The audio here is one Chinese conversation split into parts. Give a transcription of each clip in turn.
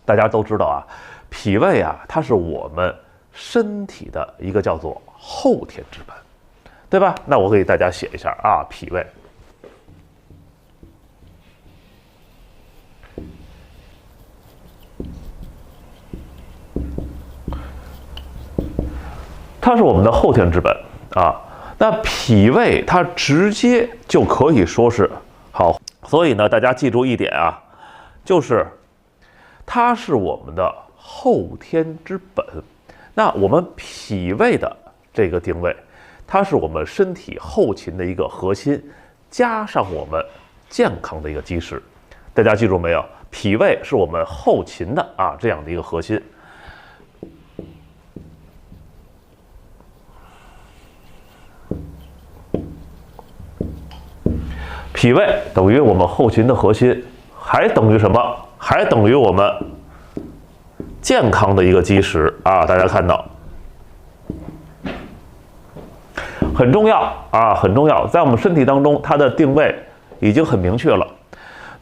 大家都知道啊，脾胃啊，它是我们身体的一个叫做后天之本，对吧？那我给大家写一下啊，脾胃。它是我们的后天之本啊。那脾胃它直接就可以说是好，所以呢，大家记住一点啊，就是它是我们的后天之本。那我们脾胃的这个定位，它是我们身体后勤的一个核心，加上我们健康的一个基石。大家记住没有？脾胃是我们后勤的啊这样的一个核心。脾胃等于我们后勤的核心，还等于什么？还等于我们健康的一个基石啊！大家看到，很重要啊，很重要。在我们身体当中，它的定位已经很明确了。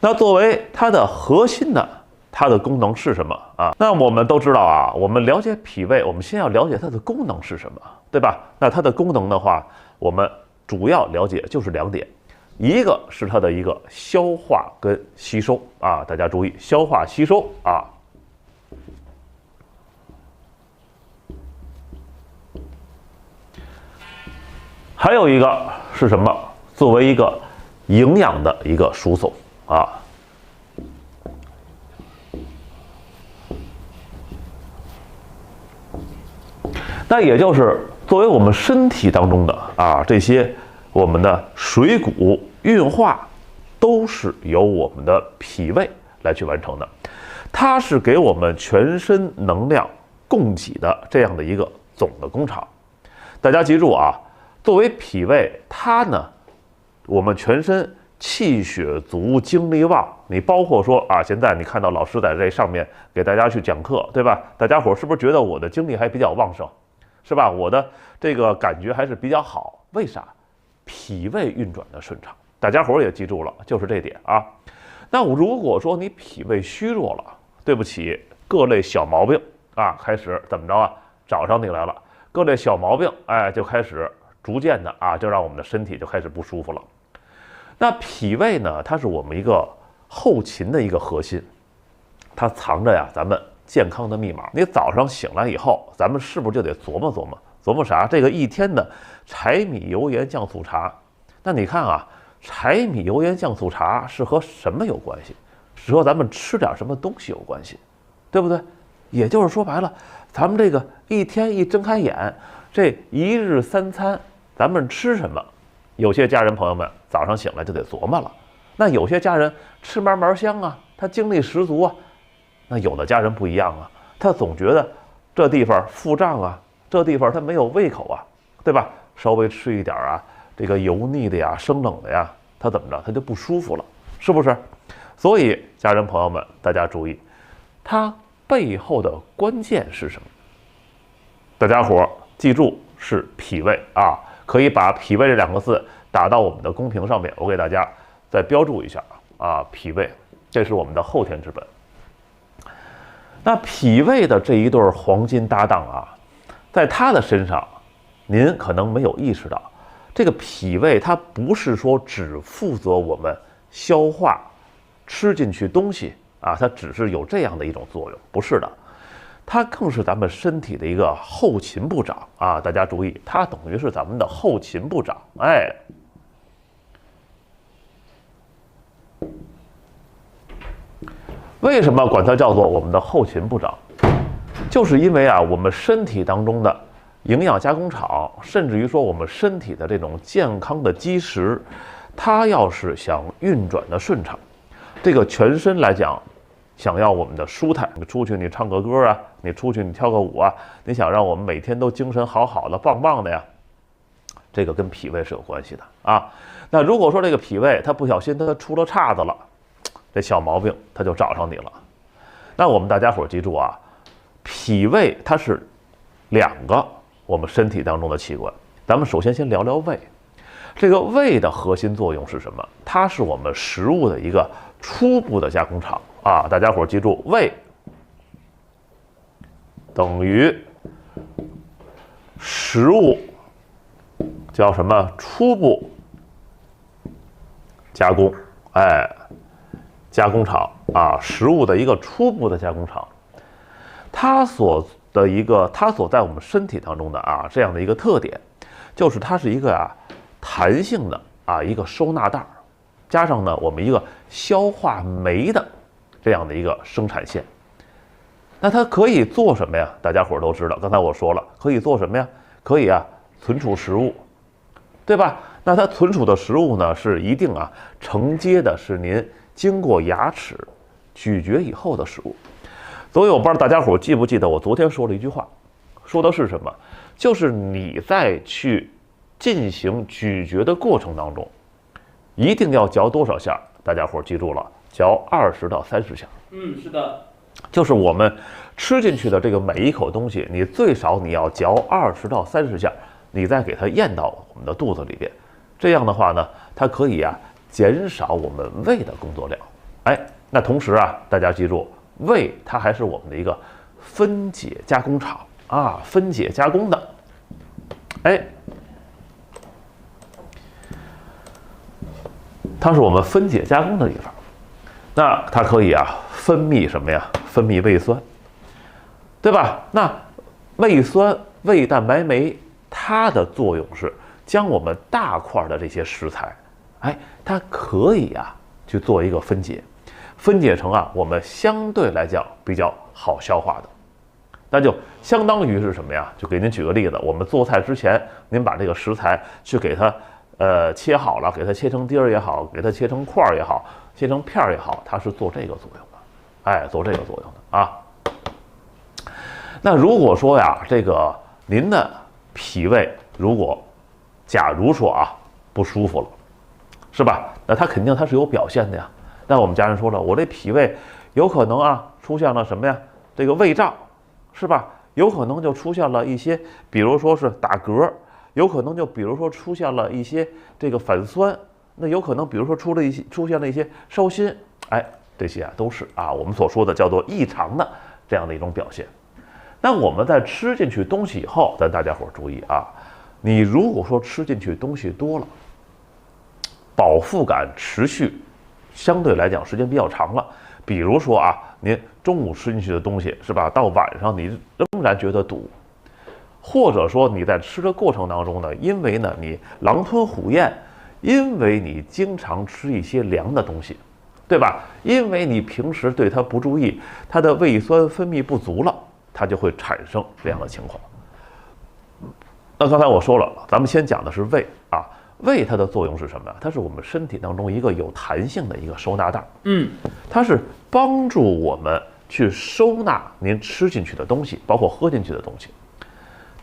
那作为它的核心呢，它的功能是什么啊？那我们都知道啊，我们了解脾胃，我们先要了解它的功能是什么，对吧？那它的功能的话，我们主要了解就是2点。一个是它的一个消化跟吸收啊，大家注意消化吸收啊。还有一个是什么？作为一个营养的一个输送啊。那也就是作为我们身体当中的啊这些。我们的水谷运化都是由我们的脾胃来去完成的，它是给我们全身能量供给的这样的一个总的工厂。大家记住啊，作为脾胃，它呢，我们全身气血足，精力旺。你包括说啊，现在你看到老师在这上面给大家去讲课，对吧？大家伙是不是觉得我的精力还比较旺盛，是吧？我的这个感觉还是比较好，为啥？脾胃运转的顺畅，大家伙也记住了，就是这点啊。那如果说你脾胃虚弱了，对不起，各类小毛病啊，开始怎么着啊，找上你来了。各类小毛病，哎，就开始逐渐的啊，就让我们的身体就开始不舒服了。那脾胃呢，它是我们一个后勤的一个核心，它藏着呀咱们健康的密码。你早上醒来以后，咱们是不是就得琢磨琢磨？琢磨啥？这个一天的柴米油盐酱醋茶，那你看啊，柴米油盐酱醋茶是和什么有关系？是和咱们吃点什么东西有关系，对不对？也就是说白了，咱们这个一天一睁开眼，这一日3餐，咱们吃什么？有些家人朋友们早上醒来就得琢磨了。那有些家人吃嘛嘛香啊，他精力十足啊。那有的家人不一样啊，他总觉得这地方腹胀啊。这地方他没有胃口啊，对吧？稍微吃一点啊，这个油腻的呀、生冷的呀，他怎么着？他就不舒服了，是不是？所以家人朋友们，大家注意，它背后的关键是什么？大家伙记住是脾胃啊，可以把脾胃这2个字打到我们的公屏上面，我给大家再标注一下啊，脾胃，这是我们的后天之本。那脾胃的这一对黄金搭档啊。在他的身上，您可能没有意识到，这个脾胃它不是说只负责我们消化吃进去东西啊，它只是有这样的一种作用，不是的，它更是咱们身体的一个后勤部长啊！大家注意，它等于是咱们的后勤部长，哎。为什么管它叫做我们的后勤部长？就是因为啊，我们身体当中的营养加工厂，甚至于说我们身体的这种健康的基石，它要是想运转的顺畅，这个全身来讲，想要我们的舒坦，你出去你唱个歌啊，你出去你跳个舞啊，你想让我们每天都精神好好的、棒棒的呀，这个跟脾胃是有关系的啊。那如果说这个脾胃它不小心它出了岔子了，这小毛病它就找上你了。那我们大家伙记住啊。脾胃它是2个我们身体当中的器官，咱们首先聊聊胃。这个胃的核心作用是什么？它是我们食物的一个初步的加工厂啊！大家伙记住，胃等于食物叫什么？初步加工，哎，加工厂啊，食物的一个初步的加工厂，它所在我们身体当中的啊这样的一个特点，就是它是一个弹性的一个收纳袋，加上呢我们一个消化酶的这样的一个生产线。那它可以做什么呀？大家伙都知道，刚才我说了，可以做什么呀？可以存储食物，对吧？那它存储的食物呢，是一定承接的是您经过牙齿咀嚼以后的食物。所以我不知道大家伙记不记得我昨天说了一句话，说的是什么？就是你在去进行咀嚼的过程当中，一定要嚼多少下？大家伙记住了，嚼20到30下。是的。就是我们吃进去的这个每一口东西，你最少你要嚼20到30下，你再给它咽到我们的肚子里边。这样的话呢，它可以减少我们胃的工作量。哎，那同时大家记住，胃它还是我们的一个分解加工厂分解加工的。哎，它是我们分解加工的地方。那它可以分泌什么呀？分泌胃酸，对吧？那胃酸、胃蛋白酶，它的作用是将我们大块的这些食材，它可以去做一个分解，分解成我们相对来讲比较好消化的。那就相当于是什么呀？就给您举个例子，我们做菜之前，您把这个食材去给它切好了，给它切成丁儿也好，给它切成块儿也好，切成片儿也好，它是做这个作用的，做这个作用的那如果说这个您的脾胃假如说不舒服了，是吧？那它肯定它是有表现的呀。那我们家人说了，我这脾胃有可能出现了什么呀？这个胃胀，是吧？有可能就出现了一些，比如说是打嗝，有可能就比如说出现了一些这个反酸，那有可能比如说出现了一些烧心，这些都是我们所说的叫做异常的这样的一种表现。那我们在吃进去东西以后，大家伙注意你如果说吃进去东西多了，饱腹感持续，相对来讲时间比较长了，比如说您中午吃进去的东西是吧，到晚上你仍然觉得堵，或者说你在吃的过程当中呢，因为呢你狼吞虎咽，因为你经常吃一些凉的东西，对吧？因为你平时对它不注意，它的胃酸分泌不足了，它就会产生这样的情况。那刚才我说了，咱们先讲的是胃胃它的作用是什么？它是我们身体当中一个有弹性的一个收纳袋，它是帮助我们去收纳您吃进去的东西，包括喝进去的东西。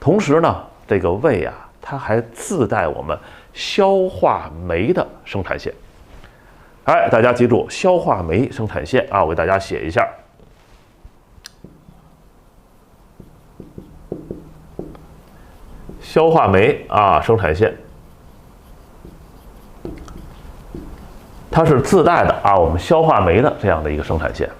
同时呢，这个胃它还自带我们消化酶的生产线。大家记住消化酶生产线我给大家写一下。消化酶生产线，它是自带的我们消化酶的这样的一个生产线。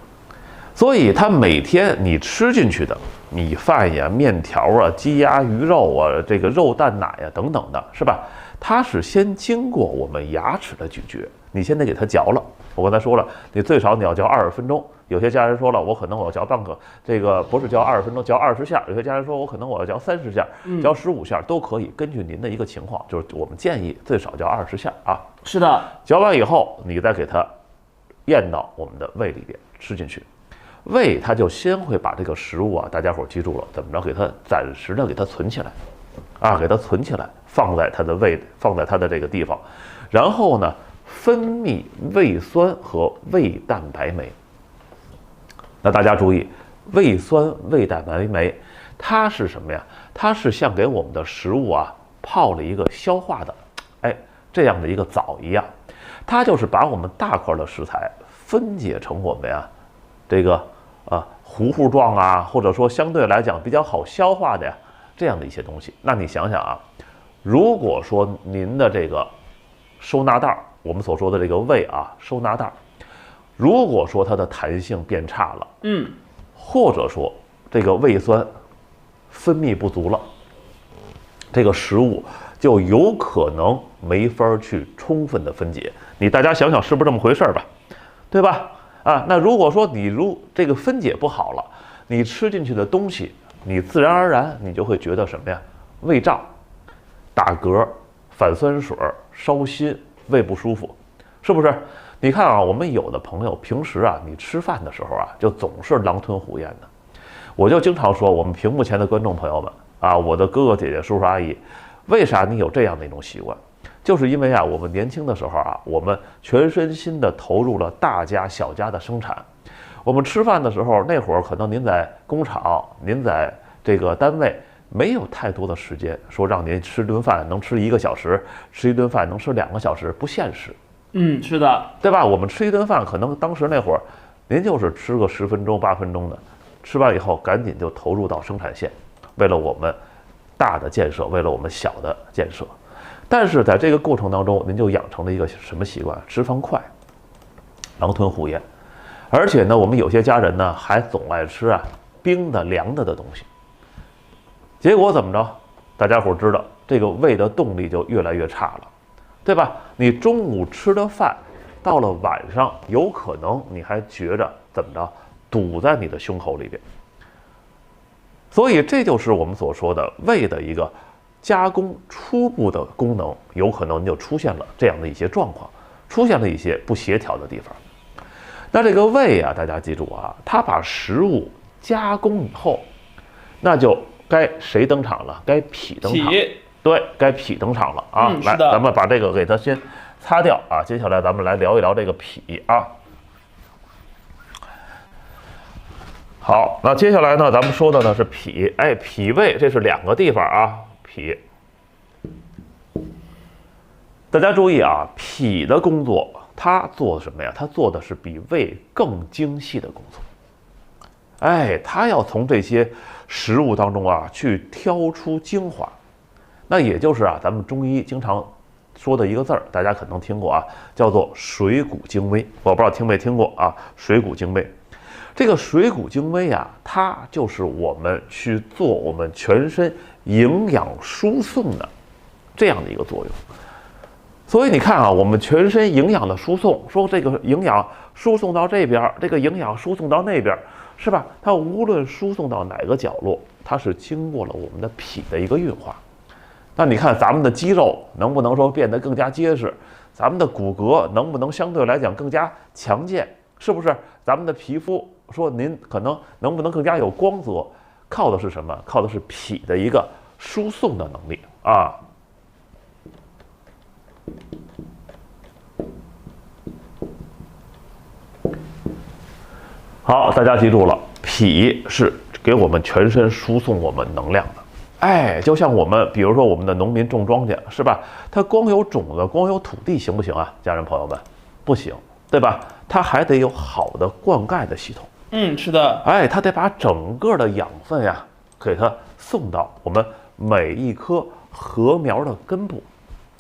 所以它每天你吃进去的米饭呀、面条鸡鸭鱼肉这个肉蛋奶等等的，是吧？它是先经过我们牙齿的咀嚼，你先得给它嚼了。我刚才说了，你最少你要嚼20分钟。有些家人说了，我可能我要嚼半个，这个不是嚼20分钟，嚼20下。有些家人说我可能我要嚼30下，嚼15下都可以，根据您的一个情况，就是我们建议最少嚼20下是的，嚼完以后，你再给它咽到我们的胃里边吃进去。胃它就先会把这个食物大家伙记住了，怎么着给它暂时的给它存起来给它存起来，放在它的胃，放在它的这个地方，然后呢分泌胃酸和胃蛋白酶。那大家注意，胃酸、胃蛋白酶，它是什么呀？它是像给我们的食物泡了一个消化的，这样的一个澡一样，它就是把我们大块的食材分解成我们这个糊糊状或者说相对来讲比较好消化的这样的一些东西。那你想想如果说您的这个收纳袋，我们所说的这个胃收纳袋，如果说它的弹性变差了，或者说这个胃酸分泌不足了，这个食物就有可能没法去充分的分解。大家想想是不是这么回事吧？对吧？啊，那如果说这个分解不好了，你吃进去的东西，你自然而然你就会觉得什么呀？胃胀、打嗝、反酸水、烧心、胃不舒服，是不是？你看啊，我们有的朋友平时啊，你吃饭的时候啊，就总是狼吞虎咽的。我就经常说，我们屏幕前的观众朋友们啊，我的哥哥姐姐、叔叔阿姨，为啥你有这样的一种习惯？就是因为啊，我们年轻的时候啊，我们全身心的投入了大家小家的生产。我们吃饭的时候，那会儿可能您在工厂，您在这个单位，没有太多的时间说让您吃顿饭能吃1个小时，吃一顿饭能吃2个小时，不现实。是的，对吧？我们吃一顿饭，可能当时那会儿，您就是吃个10分钟、8分钟的，吃完以后赶紧就投入到生产线，为了我们大的建设，为了我们小的建设。但是在这个过程当中，您就养成了一个什么习惯？吃饭快，狼吞虎咽。而且呢，我们有些家人呢，还总爱吃啊冰的、凉的东西。结果怎么着？大家伙知道，这个胃的动力就越来越差了，对吧？你中午吃的饭，到了晚上，有可能你还觉着怎么着，堵在你的胸口里边。所以这就是我们所说的胃的一个加工初步的功能，有可能就出现了这样的一些状况，出现了一些不协调的地方。那这个胃啊，大家记住啊，它把食物加工以后，那就该谁登场了？该脾登场。对，该脾登场了啊！来，咱们把这个给它先擦掉啊。接下来咱们来聊一聊这个脾啊。好，那接下来呢，咱们说的呢是脾。哎，脾胃这是2个地方啊。脾，大家注意啊，脾的工作，它做什么呀？它做的是比胃更精细的工作。哎，它要从这些食物当中啊去挑出精华。那也就是啊，咱们中医经常说的一个字儿，大家可能听过啊，叫做水谷精微。我不知道听没听过啊，水谷精微。这个水谷精微啊，它就是我们去做我们全身营养输送的这样的一个作用。所以你看啊，我们全身营养的输送，说这个营养输送到这边，这个营养输送到那边，是吧？它无论输送到哪个角落，它是经过了我们的脾的一个运化。那你看咱们的肌肉能不能说变得更加结实？咱们的骨骼能不能相对来讲更加强健？是不是？咱们的皮肤说您可能能不能更加有光泽？靠的是什么？靠的是脾的一个输送的能力啊。好，大家记住了，脾是给我们全身输送我们能量的。哎，就像我们，比如说我们的农民种庄稼，是吧？他光有种子，光有土地行不行啊？家人朋友们，不行，对吧？他还得有好的灌溉的系统。是的。哎，他得把整个的养分呀，给它送到我们每一棵禾苗的根部。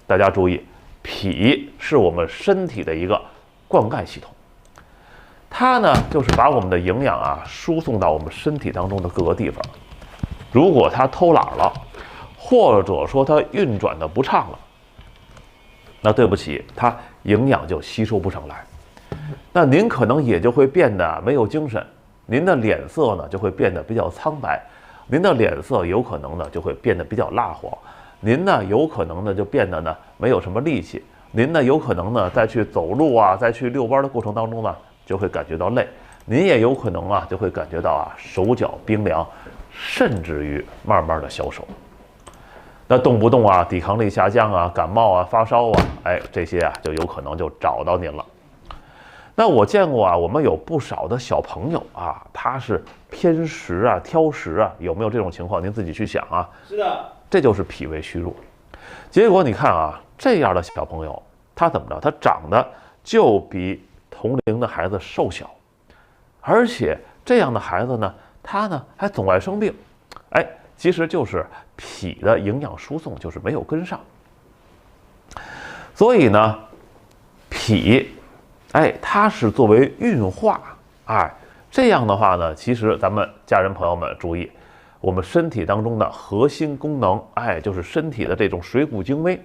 大家注意，脾是我们身体的一个灌溉系统。它呢，就是把我们的营养啊输送到我们身体当中的各个地方。如果它偷懒了，或者说它运转的不畅了，那对不起，它营养就吸收不上来，那您可能也就会变得没有精神，您的脸色呢就会变得比较苍白，您的脸色有可能呢就会变得比较蜡黄，您呢有可能呢就变得呢没有什么力气，您呢有可能呢在去走路啊，在去遛弯的过程当中呢就会感觉到累，您也有可能啊就会感觉到啊手脚冰凉，甚至于慢慢的消瘦。那动不动啊抵抗力下降啊，感冒啊，发烧啊，哎，这些啊就有可能就找到您了。那我见过啊，我们有不少的小朋友啊，他是偏食啊、挑食啊，有没有这种情况？您自己去想啊。是的，这就是脾胃虚弱。结果你看啊，这样的小朋友，他怎么着？他长得就比同龄的孩子瘦小，而且这样的孩子呢，他呢还总爱生病。哎，其实就是脾的营养输送就是没有跟上。所以呢，脾，哎，它是作为运化，哎，这样的话呢，其实咱们家人朋友们注意，我们身体当中的核心功能，就是身体的这种水谷精微，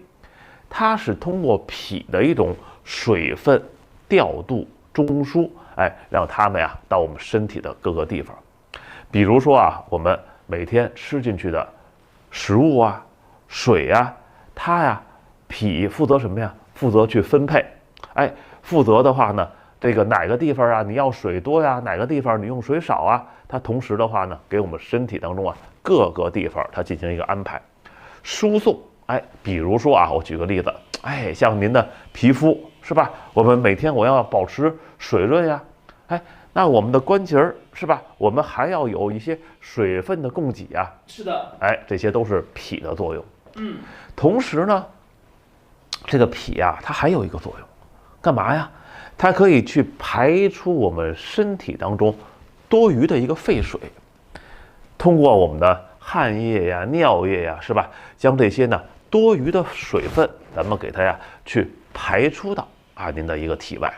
它是通过脾的一种水分调度中枢，让它们到我们身体的各个地方。比如说我们每天吃进去的食物水它脾负责什么呀？负责去分配，负责的话呢，这个哪个地方你要水多哪个地方你用水少它同时的话呢，给我们身体当中各个地方它进行一个安排，输送。比如说我举个例子，像您的皮肤是吧？我们每天我要保持水润那我们的关节是吧？我们还要有一些水分的供给是的，这些都是脾的作用。同时呢，这个脾它还有一个作用，干嘛呀？它可以去排出我们身体当中多余的一个废水，通过我们的汗液尿液是吧？将这些呢多余的水分，咱们给它去排出到您的一个体外。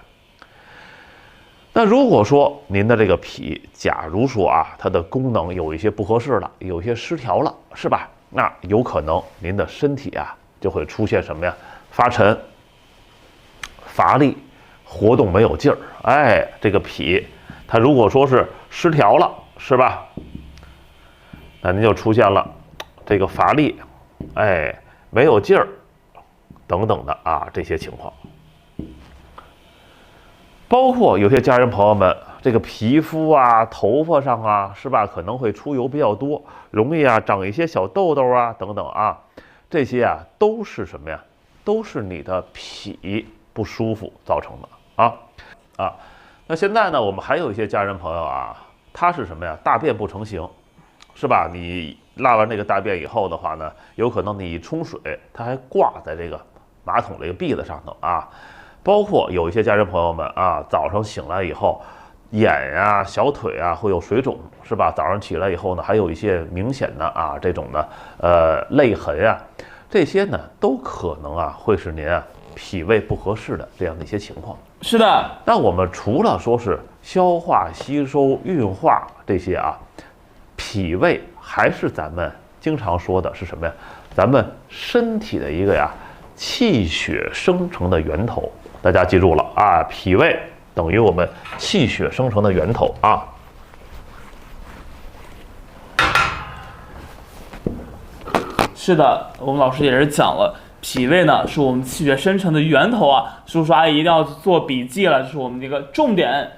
那如果说您的这个脾，假如说它的功能有一些不合适了，有一些失调了，是吧？那有可能您的身体就会出现什么呀？发沉、乏力、活动没有劲儿。这个脾它如果说是失调了，是吧？那您就出现了这个乏力，没有劲儿等等的这些情况。包括有些家人朋友们，这个皮肤头发上是吧，可能会出油比较多，容易长一些小痘痘等等这些都是什么呀？都是你的脾不舒服造成的那现在呢，我们还有一些家人朋友他是什么呀？大便不成形，是吧？你拉完这个大便以后的话呢，有可能你一冲水，它还挂在这个马桶这个篦子上头包括有一些家人朋友们早上醒来以后，眼小腿会有水肿，是吧？早上起来以后呢，还有一些明显的这种的泪痕这些呢都可能会是您脾胃不合适的这样的一些情况。是的。那我们除了说是消化、吸收、运化这些脾胃还是咱们经常说的是什么呀？咱们身体的一个气血生成的源头。大家记住了脾胃等于我们气血生成的源头是的，我们老师也是讲了，脾胃呢是我们气血生成的源头叔叔阿姨一定要做笔记了，这是我们的一个重点。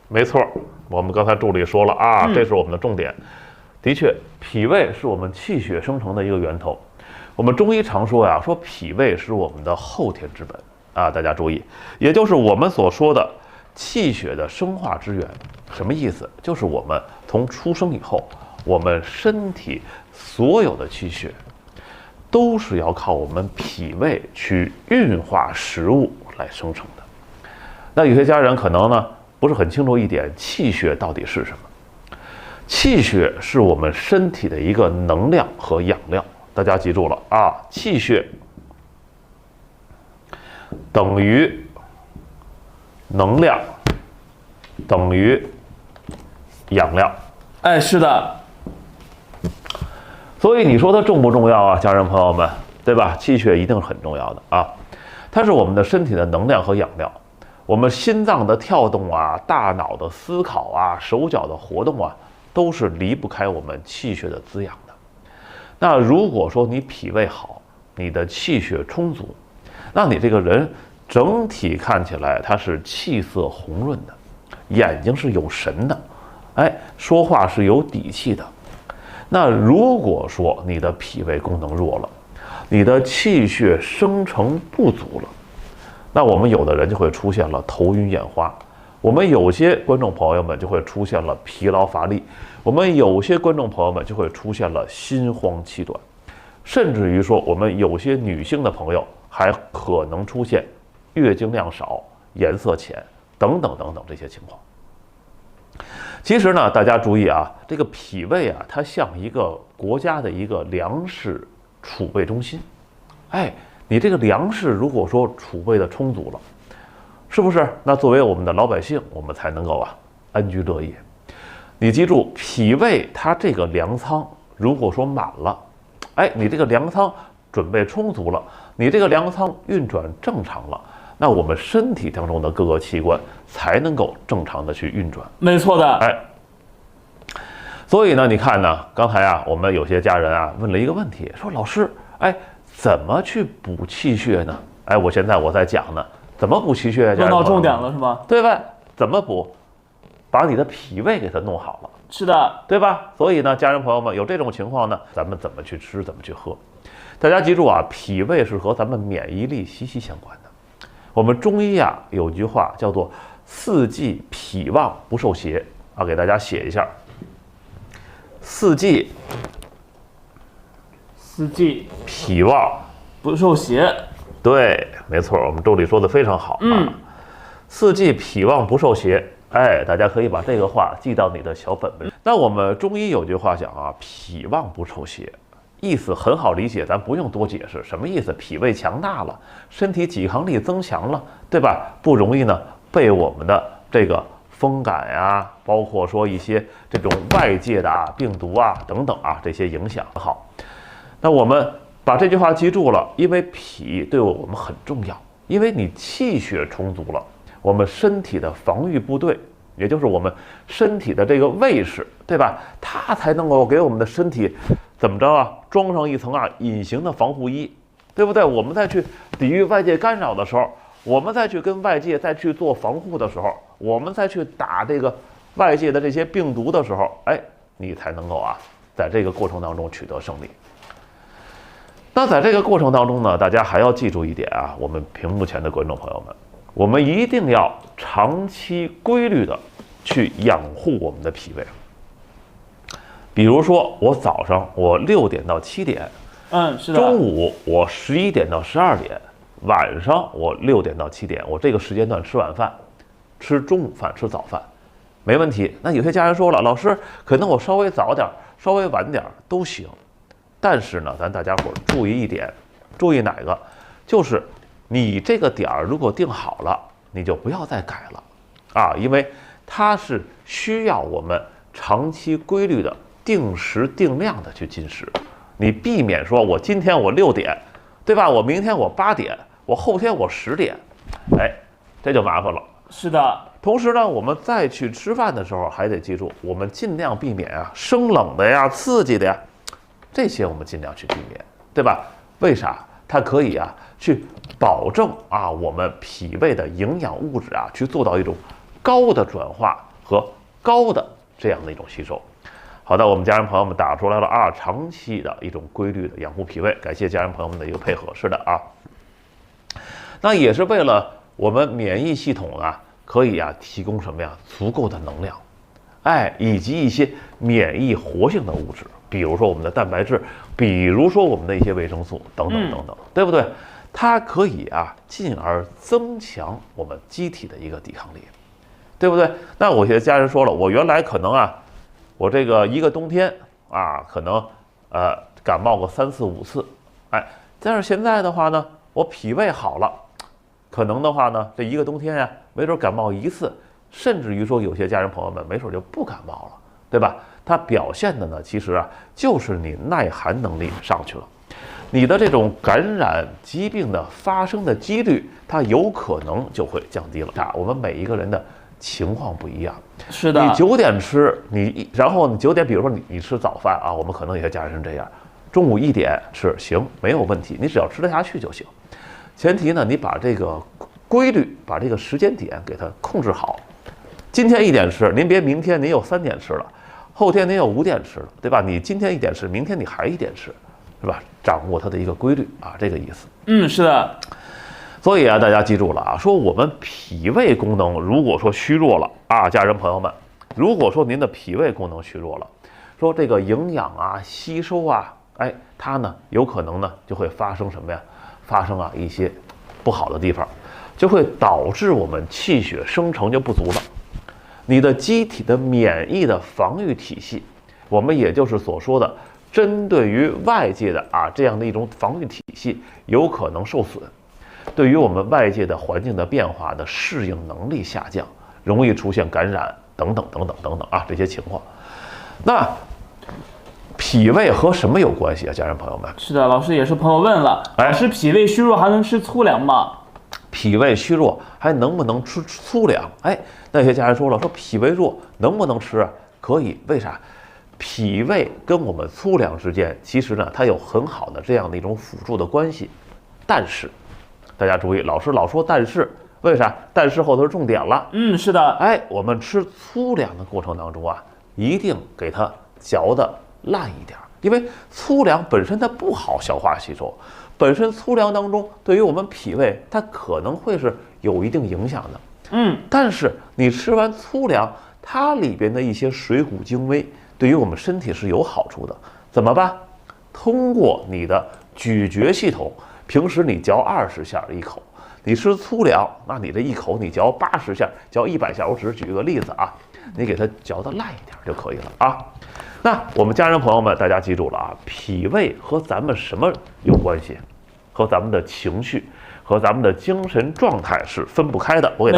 没错，我们刚才助理说了这是我们的重点。的确，脾胃是我们气血生成的一个源头。我们中医常说说脾胃是我们的后天之本大家注意，也就是我们所说的气血的生化之源。什么意思？就是我们从出生以后，我们身体所有的气血都是要靠我们脾胃去运化食物来生成的。那有些家人可能呢不是很清楚一点，气血到底是什么？气血是我们身体的一个能量和养料。大家记住了气血等于能量等于养料。是的。所以你说它重不重要家人朋友们，对吧？气血一定是很重要的它是我们的身体的能量和养料。我们心脏的跳动大脑的思考手脚的活动都是离不开我们气血的滋养的。那如果说你脾胃好，你的气血充足，那你这个人整体看起来它是气色红润的，眼睛是有神的，说话是有底气的。那如果说你的脾胃功能弱了，你的气血生成不足了，那我们有的人就会出现了头晕眼花，我们有些观众朋友们就会出现了疲劳乏力，我们有些观众朋友们就会出现了心慌气短，甚至于说我们有些女性的朋友还可能出现月经量少、颜色浅等等等等这些情况。其实呢，大家注意这个脾胃它像一个国家的一个粮食储备中心。你这个粮食如果说储备的充足了，是不是？那作为我们的老百姓，我们才能够安居乐业。你记住，脾胃它这个粮仓如果说满了，你这个粮仓准备充足了，你这个粮仓运转正常了，那我们身体当中的各个器官才能够正常的去运转。没错的。所以呢，你看呢，刚才啊，我们有些家人啊问了一个问题，说老师，怎么去补气血呢？我现在在讲呢，怎么补气血？问到重点了是吧？对吧？怎么补？把你的脾胃给它弄好了。是的，对吧？所以呢，家人朋友们有这种情况呢，咱们怎么去吃，怎么去喝？大家记住啊，脾胃是和咱们免疫力息息相关的。我们中医啊有句话叫做“四季脾旺不受邪”啊，给大家写一下。四季脾旺不受邪。对，没错，我们周礼说的非常好啊。四季脾旺不受邪。大家可以把这个话记到你的小本本。那我们中医有句话讲啊，脾旺不受邪，意思很好理解，咱不用多解释，什么意思？脾胃强大了，身体抵抗力增强了，对吧？不容易呢被我们的这个风感呀，包括说一些这种外界的病毒啊等等啊这些影响。好，那我们把这句话记住了，因为脾对我们很重要，因为你气血充足了。我们身体的防御部队，也就是我们身体的这个卫士，对吧？它才能够给我们的身体怎么着啊，装上一层隐形的防护衣，对不对？我们再去抵御外界干扰的时候，我们再去跟外界再去做防护的时候，我们再去打这个外界的这些病毒的时候，你才能够在这个过程当中取得胜利。那在这个过程当中呢，大家还要记住一点啊，我们屏幕前的观众朋友们。我们一定要长期规律的去养护我们的脾胃。比如说，我早上我6点到7点，是的。中午我11点到12点，晚上我6点到7点，我这个时间段吃晚饭，吃中午饭，吃早饭，没问题。那有些家人说了，老师，可能我稍微早点，稍微晚点都行。但是呢，咱大家伙注意一点，注意哪个？就是你这个点儿如果定好了，你就不要再改了，因为它是需要我们长期规律的、定时定量的去进食。你避免说我今天我6点，对吧？我明天我8点，我后天我10点，这就麻烦了。是的。同时呢，我们再去吃饭的时候，还得记住，我们尽量避免生冷的呀、刺激的呀，这些我们尽量去避免，对吧？为啥？它可以去保证我们脾胃的营养物质去做到一种高的转化和高的这样的一种吸收。好的，我们家人朋友们打出来了长期的一种规律的养护脾胃，感谢家人朋友们的一个配合。是的那也是为了我们免疫系统可以提供什么呀？足够的能量，以及一些免疫活性的物质，比如说我们的蛋白质，比如说我们的一些维生素等等等等，对不对？它可以进而增强我们机体的一个抵抗力，对不对？那我现在家人说了，我原来可能我这个一个冬天可能感冒个3次5次，但是现在的话呢，我脾胃好了，可能的话呢，这一个冬天没准感冒1次，甚至于说有些家人朋友们没准就不感冒了，对吧？它表现的呢，其实就是你耐寒能力上去了，你的这种感染疾病的发生的几率，它有可能就会降低了。我们每一个人的情况不一样。是的。你9点吃，然后你9点，比如说你吃早饭我们可能有些家人是这样，中午1点吃行，没有问题，你只要吃得下去就行。前提呢，你把这个规律，把这个时间点给它控制好。今天1点吃，您别明天您有3点吃了，后天您有5点吃了，对吧？你今天1点吃，明天你还1点吃，是吧？掌握它的一个规律这个意思。是的。所以大家记住了说我们脾胃功能如果说虚弱了家人朋友们，如果说您的脾胃功能虚弱了，说这个营养吸收它呢有可能呢就会发生什么呀？发生一些不好的地方，就会导致我们气血生成就不足了。你的机体的免疫的防御体系，我们也就是所说的针对于外界的这样的一种防御体系有可能受损，对于我们外界的环境的变化的适应能力下降，容易出现感染等等等等等等啊，这些情况。那脾胃和什么有关系啊，家人朋友们？是的，老师也是朋友问了，老师脾胃虚弱还能吃粗粮吗？脾胃虚弱还能不能吃粗粮？哎，那些家人说了，说脾胃弱能不能吃啊？可以，为啥？脾胃跟我们粗粮之间，其实呢，它有很好的这样的一种辅助的关系。但是，大家注意，老师老说但是，为啥？但是后头是重点了。是的。哎，我们吃粗粮的过程当中啊，一定给它嚼得烂一点，因为粗粮本身它不好消化吸收，本身粗粮当中对于我们脾胃，它可能会是有一定影响的。但是你吃完粗粮，它里边的一些水谷精微，对于我们身体是有好处的。怎么办？通过你的咀嚼系统，平时你嚼20下一口，你吃粗粮，那你这一口你嚼80下，嚼100下，我只是举一个例子啊，你给它嚼得烂一点就可以了啊。那我们家人朋友们，大家记住了啊，脾胃和咱们什么有关系？和咱们的情绪和咱们的精神状态是分不开的。我给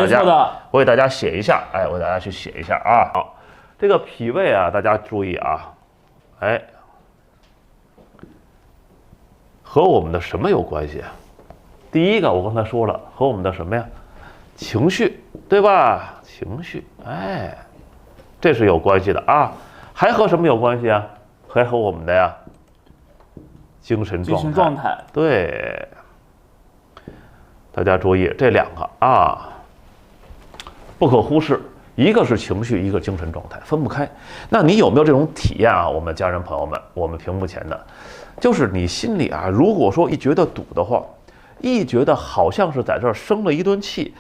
大家写一下，哎，我给大家去写一下啊。好，这个脾胃啊，大家注意啊，哎，和我们的什么有关系啊？第一个，我刚才说了，和我们的什么呀？情绪，对吧？情绪，哎，这是有关系的啊。还和什么有关系啊？还和我们的呀精神状态。对，大家注意这2个啊，不可忽视。一个是情绪，一个精神状态，分不开。那你有没有这种体验啊？我们家人朋友们，我们屏幕前的，就是你心里啊，如果说一觉得堵得慌，一觉得好像是在这儿生了一顿气，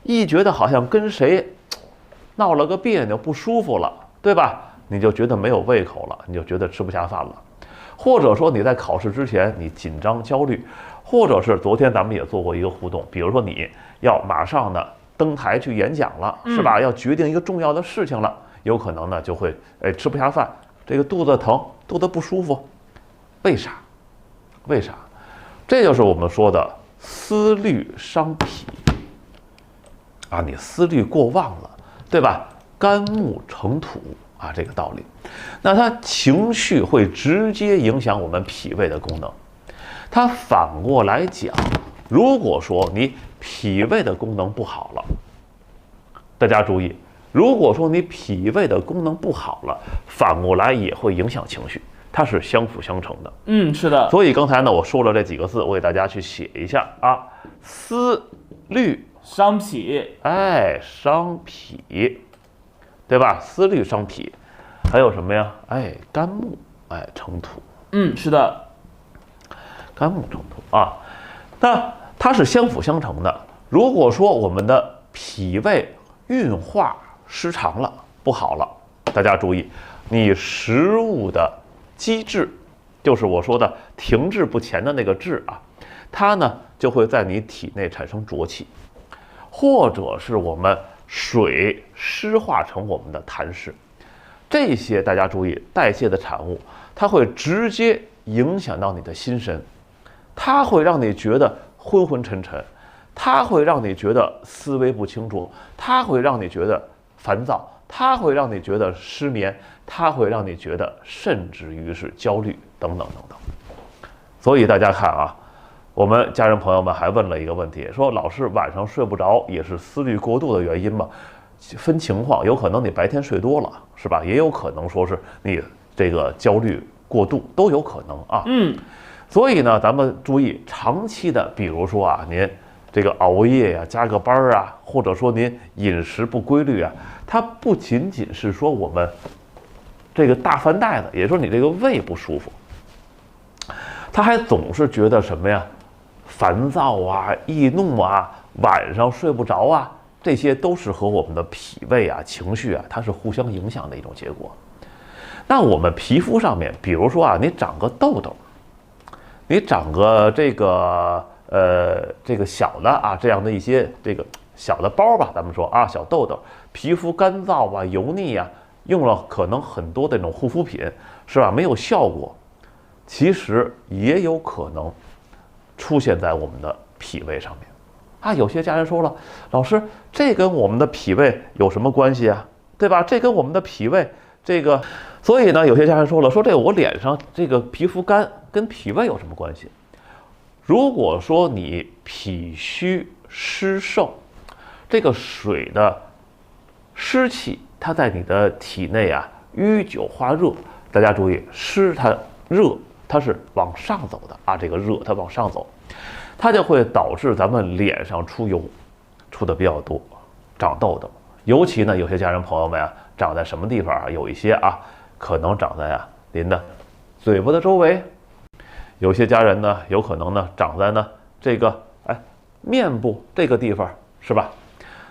一觉得好像跟谁闹了个别扭，不舒服了，对吧？你就觉得没有胃口了，你就觉得吃不下饭了，或者说你在考试之前你紧张焦虑，或者是昨天咱们也做过一个互动，比如说你要马上呢登台去演讲了，是吧？要决定一个重要的事情了，有可能呢就会吃不下饭，这个肚子疼，肚子不舒服，为啥？为啥？这就是我们说的思虑伤脾啊，你思虑过旺了，对吧？肝木成土啊，这个道理。那它情绪会直接影响我们脾胃的功能。它反过来讲，如果说你脾胃的功能不好了，大家注意，如果说你脾胃的功能不好了，反过来也会影响情绪，它是相辅相成的。是的。所以刚才呢，我说了这几个字，我给大家去写一下啊，思虑伤脾，哎，伤脾，对吧？思虑伤脾，还有什么呀？哎，肝木，哎，成土。是的，肝木成土啊，那它是相辅相成的。如果说我们的脾胃运化失常了，不好了，大家注意，你食物的机制，就是我说的停滞不前的那个滞啊，它呢就会在你体内产生浊气，或者是我们水湿化成我们的痰湿，这些大家注意，代谢的产物，它会直接影响到你的心神，它会让你觉得昏昏沉沉，它会让你觉得思维不清楚，它会让你觉得烦躁，它会让你觉得失眠，它会让你觉得甚至于是焦虑等等等等。所以大家看啊，我们家人朋友们还问了一个问题，说老师晚上睡不着也是思虑过度的原因吗？分情况，有可能你白天睡多了，是吧？也有可能说是你这个焦虑过度，都有可能啊。所以呢，咱们注意长期的，比如说啊，您这个熬夜呀、加个班啊，或者说您饮食不规律啊，它不仅仅是说我们这个大饭袋子，也就是说你这个胃不舒服，他还总是觉得什么呀，烦躁啊、易怒啊、晚上睡不着啊，这些都是和我们的脾胃啊、情绪啊，它是互相影响的一种结果。那我们皮肤上面，比如说啊，你长个痘痘，你长个这个小的啊，这样的一些这个小的包吧，咱们说啊，小痘痘，皮肤干燥啊、油腻啊，用了可能很多的那种护肤品，是吧？没有效果，其实也有可能出现在我们的脾胃上面啊。有些家人说了，老师，这跟我们的脾胃有什么关系啊？对吧？这跟我们的脾胃这个，所以呢，有些家人说了，说这个我脸上这个皮肤干跟脾胃有什么关系？如果说你脾虚湿盛，这个水的湿气它在你的体内啊淤久化热，大家注意，湿它热它是往上走的啊，这个热它往上走，它就会导致咱们脸上出油，出的比较多，长痘痘。尤其呢，有些家人朋友们啊，长在什么地方啊？有一些啊，可能长在啊您的嘴巴的周围；有些家人呢，有可能呢长在呢这个面部这个地方，是吧？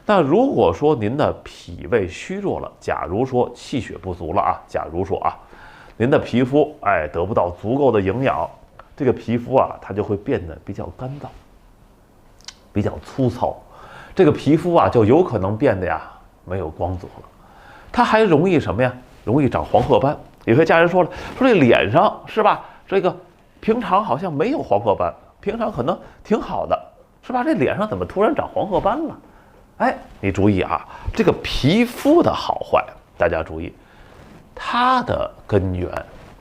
那如果说您的脾胃虚弱了，假如说气血不足了啊，假如说啊，您的皮肤得不到足够的营养，这个皮肤啊它就会变得比较干燥，比较粗糙，这个皮肤啊就有可能变得呀没有光泽了，它还容易什么呀？容易长黄褐斑。有些家人说了，说这脸上是吧？这个平常好像没有黄褐斑，平常可能挺好的，是吧？这脸上怎么突然长黄褐斑了？你注意啊，这个皮肤的好坏，大家注意，它的根源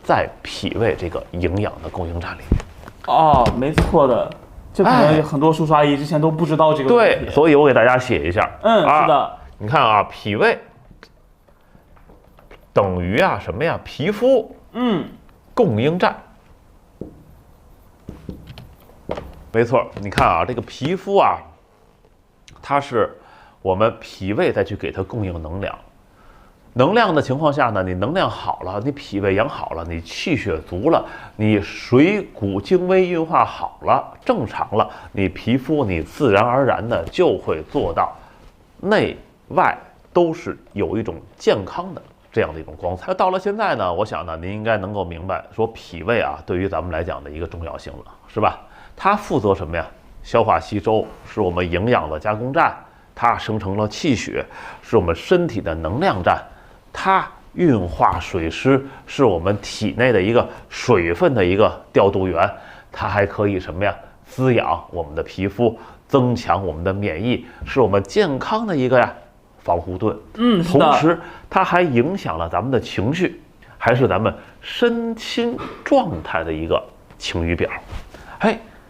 在脾胃这个营养的供应站里面。哦，没错的，这可能很多叔叔阿姨之前都不知道这个问题。对，所以我给大家写一下。是的。你看啊，脾胃等于啊什么呀？皮肤供应站。没错，你看啊，这个皮肤啊，它是我们脾胃再去给它供应能量。能量的情况下呢，你能量好了，你脾胃养好了，你气血足了，你水谷精微运化好了，正常了，你皮肤你自然而然的就会做到内外都是有一种健康的这样的一种光彩。那到了现在呢，我想呢，您应该能够明白，说脾胃啊对于咱们来讲的一个重要性了，是吧？它负责什么呀？消化吸收，是我们营养的加工站，它生成了气血，是我们身体的能量站，它运化水湿，是我们体内的一个水分的一个调度员，它还可以什么呀？滋养我们的皮肤，增强我们的免疫，是我们健康的一个防护盾。同时它还影响了咱们的情绪，还是咱们身心状态的一个晴雨表。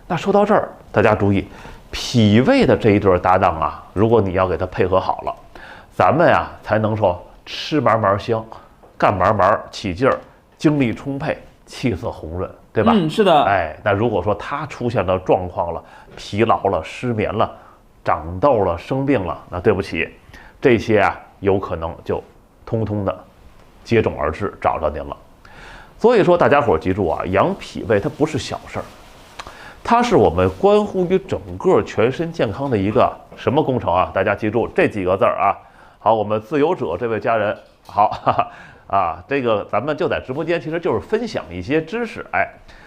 那说到这儿，大家注意，脾胃的这一对搭档啊，如果你要给它配合好了，咱们呀才能说吃嘛嘛香，干嘛嘛起劲儿，精力充沛，气色红润，对吧？是的。那如果说它出现了状况了，疲劳了，失眠了，长痘了，生病了，那对不起，这些有可能就通通的接踵而至，找着您了。所以说大家伙记住啊，养脾胃它不是小事儿，它是我们关乎于整个全身健康的一个什么工程啊？大家记住这几个字儿啊。好，我们自由者这位家人，好，这个咱们就在直播间，其实就是分享一些知识。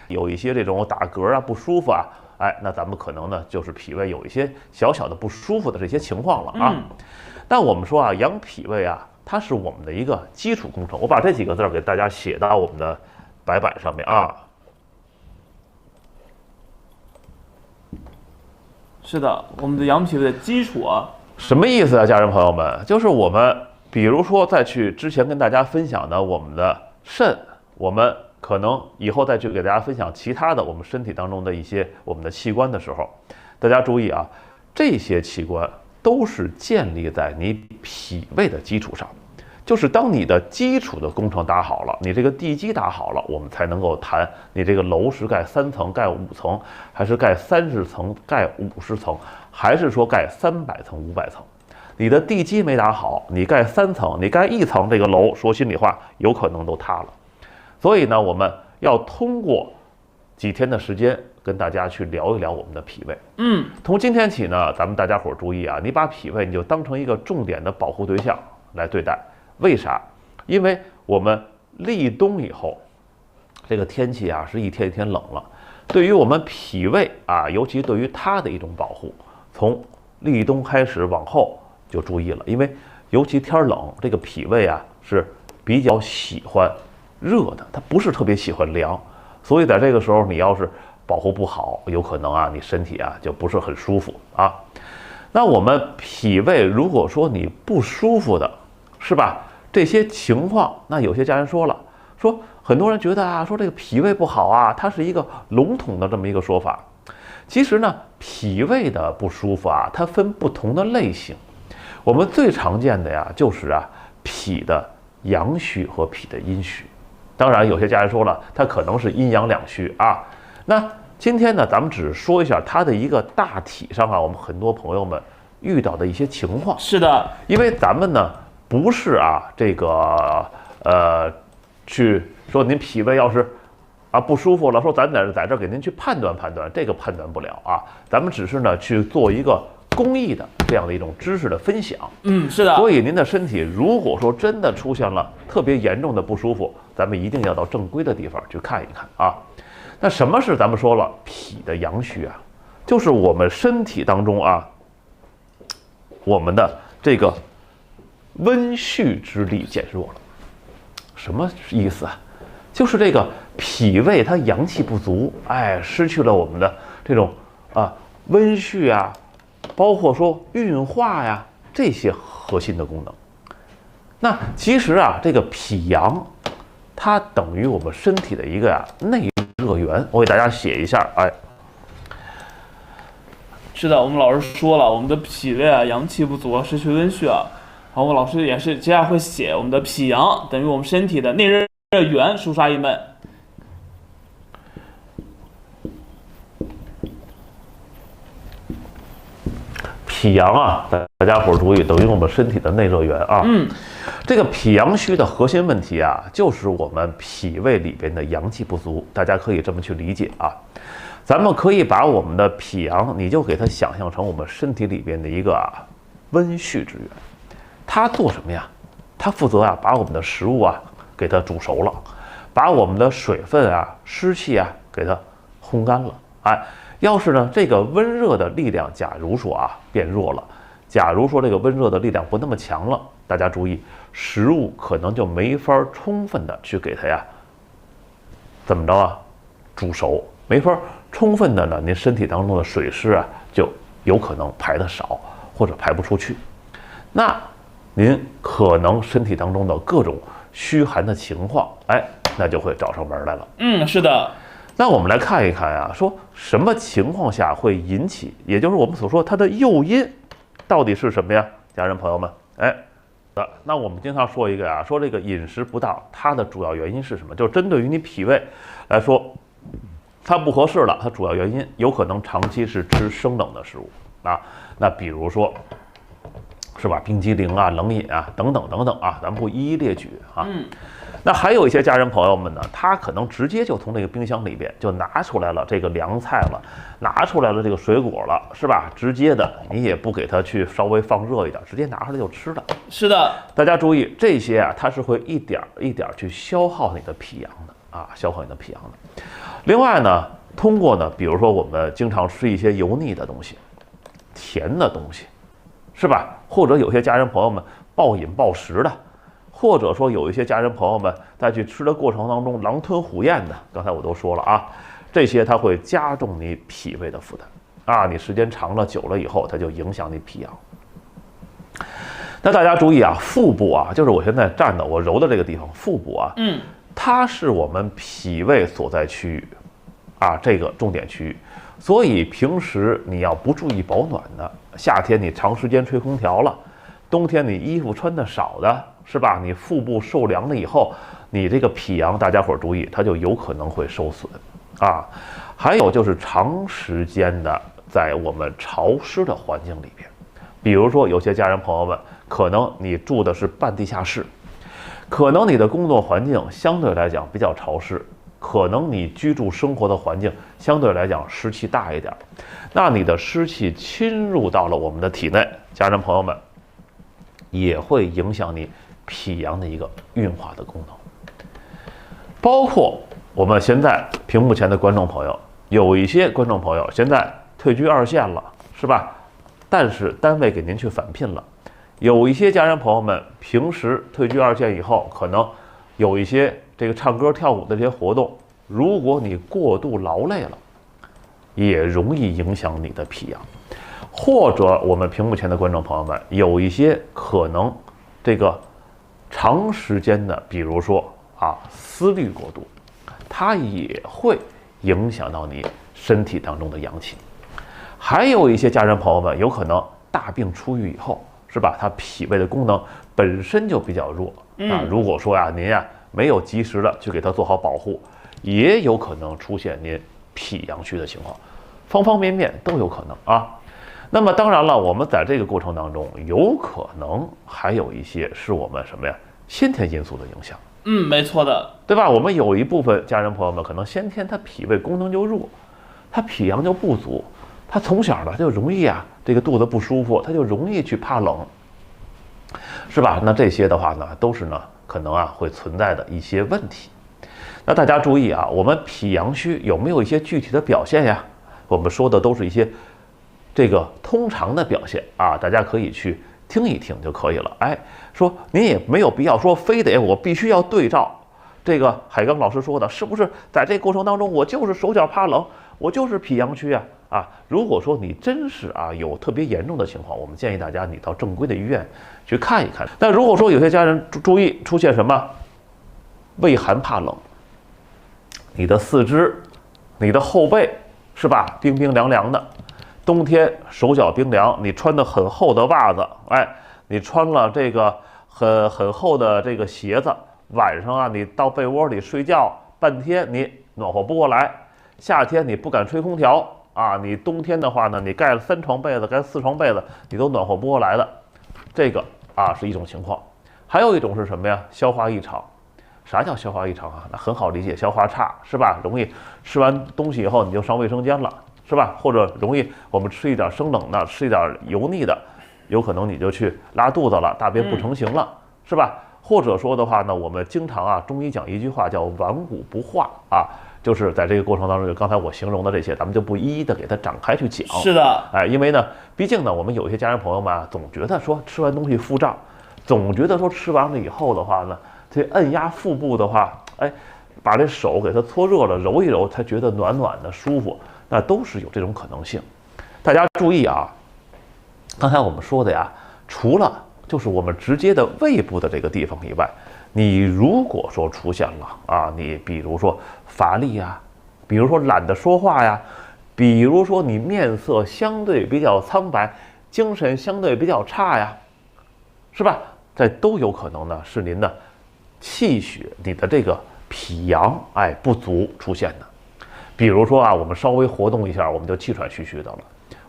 有一些这种打嗝啊不舒服啊，那咱们可能呢就是脾胃有一些小小的不舒服的这些情况了啊。但我们说啊，养脾胃啊，它是我们的一个基础工程。我把这几个字儿给大家写到我们的白板上面啊。是的，我们的养脾胃的基础啊，什么意思啊，家人朋友们？就是我们比如说再去之前跟大家分享的我们的肾，我们可能以后再去给大家分享其他的我们身体当中的一些我们的器官的时候，大家注意啊，这些器官都是建立在你脾胃的基础上。就是当你的基础的工程打好了，你这个地基打好了，我们才能够谈你这个楼是盖3层、盖5层，还是盖30层、盖50层，还是说盖300层、500层。你的地基没打好，你盖3层，你盖1层，这个楼说心里话有可能都塌了。所以呢，我们要通过几天的时间跟大家去聊一聊我们的脾胃。从今天起呢，咱们大家伙注意啊，你把脾胃你就当成一个重点的保护对象来对待。为啥？因为我们立冬以后，这个天气啊是一天一天冷了，对于我们脾胃啊，尤其对于它的一种保护，从立冬开始往后就注意了，因为尤其天冷，这个脾胃啊是比较喜欢热的，它不是特别喜欢凉，所以在这个时候你要是保护不好，有可能啊你身体啊就不是很舒服啊。那我们脾胃如果说你不舒服的是吧？这些情况，那有些家人说了，说很多人觉得啊，说这个脾胃不好啊，它是一个笼统的这么一个说法。其实呢，脾胃的不舒服啊，它分不同的类型。我们最常见的呀，就是啊脾的阳虚和脾的阴虚。当然，有些家人说了，它可能是阴阳两虚啊。那今天呢，咱们只是说一下它的一个大体上啊，我们很多朋友们遇到的一些情况。是的，因为咱们呢不是啊这个去说您脾胃要是啊不舒服了，说咱在这儿给您去判断判断，这个判断不了啊。咱们只是呢去做一个公益的这样的一种知识的分享。是的。所以您的身体如果说真的出现了特别严重的不舒服，咱们一定要到正规的地方去看一看啊。那什么是咱们说了脾的阳虚啊？就是我们身体当中啊，我们的这个温煦之力减弱了。什么意思啊？就是这个脾胃它阳气不足，失去了我们的这种温煦啊，包括说运化呀这些核心的功能。那其实啊，这个脾阳它等于我们身体的一个内热源。我给大家写一下，是的，我们老师说了，我们的脾胃啊阳气不足，失去温煦啊。然后我们老师也是接下来会写我们的脾阳等于我们身体的内热源，叔叔阿姨们。脾阳啊，大家伙注意，等于我们身体的内热源啊。这个脾阳虚的核心问题啊，就是我们脾胃里边的阳气不足，大家可以这么去理解啊。咱们可以把我们的脾阳，你就给它想象成我们身体里边的一个温煦之源。它做什么呀？它负责把我们的食物给它煮熟了，把我们的水分湿气给它烘干了。要是呢这个温热的力量，假如说变弱了，假如说这个温热的力量不那么强了，大家注意，食物可能就没法充分的去给它怎么着煮熟，没法充分的呢，您身体当中的水湿就有可能排得少，或者排不出去。那您可能身体当中的各种虚寒的情况，那就会找上门来了。是的。那我们来看一看说什么情况下会引起，也就是我们所说它的诱因到底是什么呀？家人朋友们，那我们经常说一个说这个饮食不当，它的主要原因是什么？就是针对于你脾胃来说，它不合适了，它主要原因有可能长期是吃生冷的食物那比如说是吧，冰激凌冷饮等等等等咱们不一一列举那还有一些家人朋友们呢，他可能直接就从这个冰箱里边就拿出来了这个凉菜了，拿出来了这个水果了，是吧？直接的，你也不给他去稍微放热一点，直接拿出来就吃了。是的，大家注意，这些它是会一点一点去消耗你的脾阳的消耗你的脾阳的。另外呢，通过呢，比如说我们经常吃一些油腻的东西、甜的东西，是吧？或者有些家人朋友们暴饮暴食的。或者说有一些家人朋友们在去吃的过程当中狼吞虎咽的，刚才我都说了这些它会加重你脾胃的负担你时间长了久了以后，它就影响你脾阳。那大家注意腹部就是我现在站的我揉的这个地方，腹部它是我们脾胃所在区域这个重点区域。所以平时你要不注意保暖的，夏天你长时间吹空调了，冬天你衣服穿的少的，是吧？你腹部受凉了以后，你这个脾阳，大家伙注意，它就有可能会受损还有就是长时间的在我们潮湿的环境里边，比如说有些家人朋友们，可能你住的是半地下室，可能你的工作环境相对来讲比较潮湿，可能你居住生活的环境相对来讲湿气大一点，那你的湿气侵入到了我们的体内，家人朋友们也会影响你脾阳的一个运化的功能。包括我们现在屏幕前的观众朋友，有一些观众朋友现在退居二线了，是吧？但是单位给您去返聘了。有一些家人朋友们平时退居二线以后，可能有一些这个唱歌跳舞的这些活动，如果你过度劳累了，也容易影响你的脾阳。或者我们屏幕前的观众朋友们，有一些可能这个长时间的，比如说思虑过度，它也会影响到你身体当中的阳气。还有一些家人朋友们，有可能大病初愈以后，是吧？他脾胃的功能本身就比较弱如果说您没有及时的去给他做好保护，也有可能出现您脾阳虚的情况，方方面面都有可能那么当然了，我们在这个过程当中，有可能还有一些是我们什么呀？先天因素的影响。没错的，对吧？我们有一部分家人朋友们可能先天他脾胃功能就弱，他脾阳就不足，他从小呢就容易这个肚子不舒服，他就容易去怕冷，是吧？那这些的话呢，都是呢可能会存在的一些问题。那大家注意我们脾阳虚有没有一些具体的表现呀？我们说的都是一些这个通常的表现大家可以去听一听就可以了。说您也没有必要说非得我必须要对照这个海刚老师说的，是不是在这过程当中我就是手脚怕冷，我就是脾阳虚如果说你真是有特别严重的情况，我们建议大家你到正规的医院去看一看。那如果说有些家人注意出现什么畏寒怕冷，你的四肢你的后背是吧冰冰凉凉的，冬天手脚冰凉，你穿的很厚的袜子你穿了这个很厚的这个鞋子，晚上你到被窝里睡觉半天你暖和不过来，夏天你不敢吹空调你冬天的话呢，你盖了3床被子盖4床被子你都暖和不过来的，这个是一种情况。还有一种是什么呀？消化异常。啥叫消化异常那很好理解，消化差是吧？容易吃完东西以后你就上卫生间了，是吧？或者容易我们吃一点生冷的，吃一点油腻的，有可能你就去拉肚子了，大便不成形了，是吧？或者说的话呢，我们经常中医讲一句话叫顽固不化就是在这个过程当中，刚才我形容的这些，咱们就不一一的给它展开去讲。是的，因为呢，毕竟呢，我们有些家人朋友们总觉得说吃完东西腹胀，总觉得说吃完了以后的话呢，这按压腹部的话，把这手给它搓热了，揉一揉，才觉得暖暖的舒服，那都是有这种可能性。大家注意刚才我们说的除了就是我们直接的胃部的这个地方以外，你如果说出现了你比如说乏力比如说懒得说话比如说你面色相对比较苍白，精神相对比较差是吧？这都有可能呢是您的气血你的这个脾阳不足出现的。比如说我们稍微活动一下，我们就气喘吁吁的了，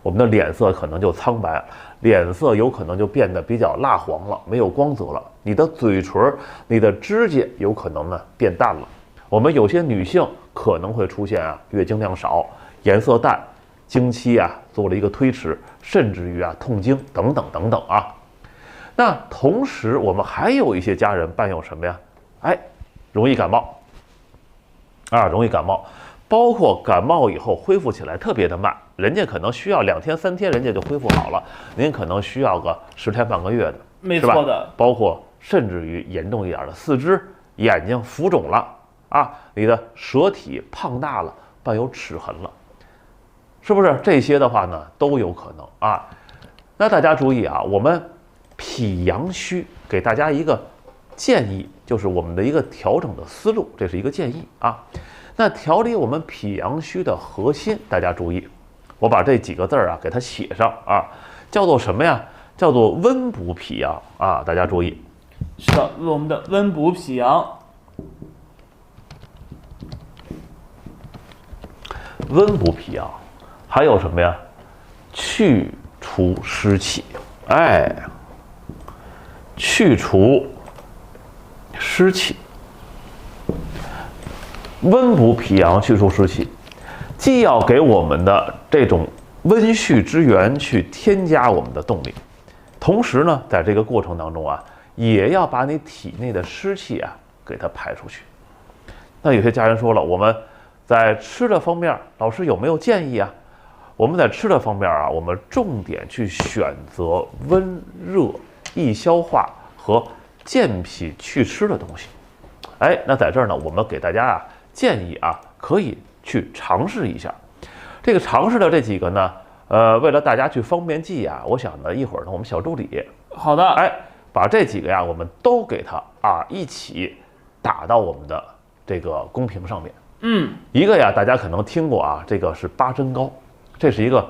我们的脸色可能就苍白，脸色有可能就变得比较蜡黄了，没有光泽了，你的嘴唇你的指甲有可能呢变淡了。我们有些女性可能会出现月经量少，颜色淡，经期做了一个推迟，甚至于痛经等等等等那同时我们还有一些家人伴有什么呀？容易感冒容易感冒，包括感冒以后恢复起来特别的慢，人家可能需要2天3天人家就恢复好了，您可能需要个10天半个月的，没错的。包括甚至于严重一点的四肢、眼睛浮肿了你的舌体胖大了，伴有齿痕了，是不是？这些的话呢都有可能那大家注意我们脾阳虚给大家一个建议，就是我们的一个调整的思路，这是一个建议那调理我们脾阳虚的核心，大家注意，我把这几个字给它写上叫做什么呀？叫做温补脾阳大家注意。是的，我们的温补脾阳。温补脾阳，还有什么呀？去除湿气，去除湿气，温补脾阳，去除湿气，既要给我们的这种温煦之源去添加我们的动力，同时呢，在这个过程当中也要把你体内的湿气给它排出去。那有些家人说了，我们在吃的方面，老师有没有建议我们在吃的方面我们重点去选择温热易消化和健脾祛湿的东西。那在这儿呢，我们给大家建议可以去尝试一下。这个尝试的这几个呢，为了大家去方便记我想呢，一会儿呢，我们小助理好的，把这几个呀，我们都给它一起打到我们的这个公屏上面。一个呀，大家可能听过啊，这个是八珍糕，这是一个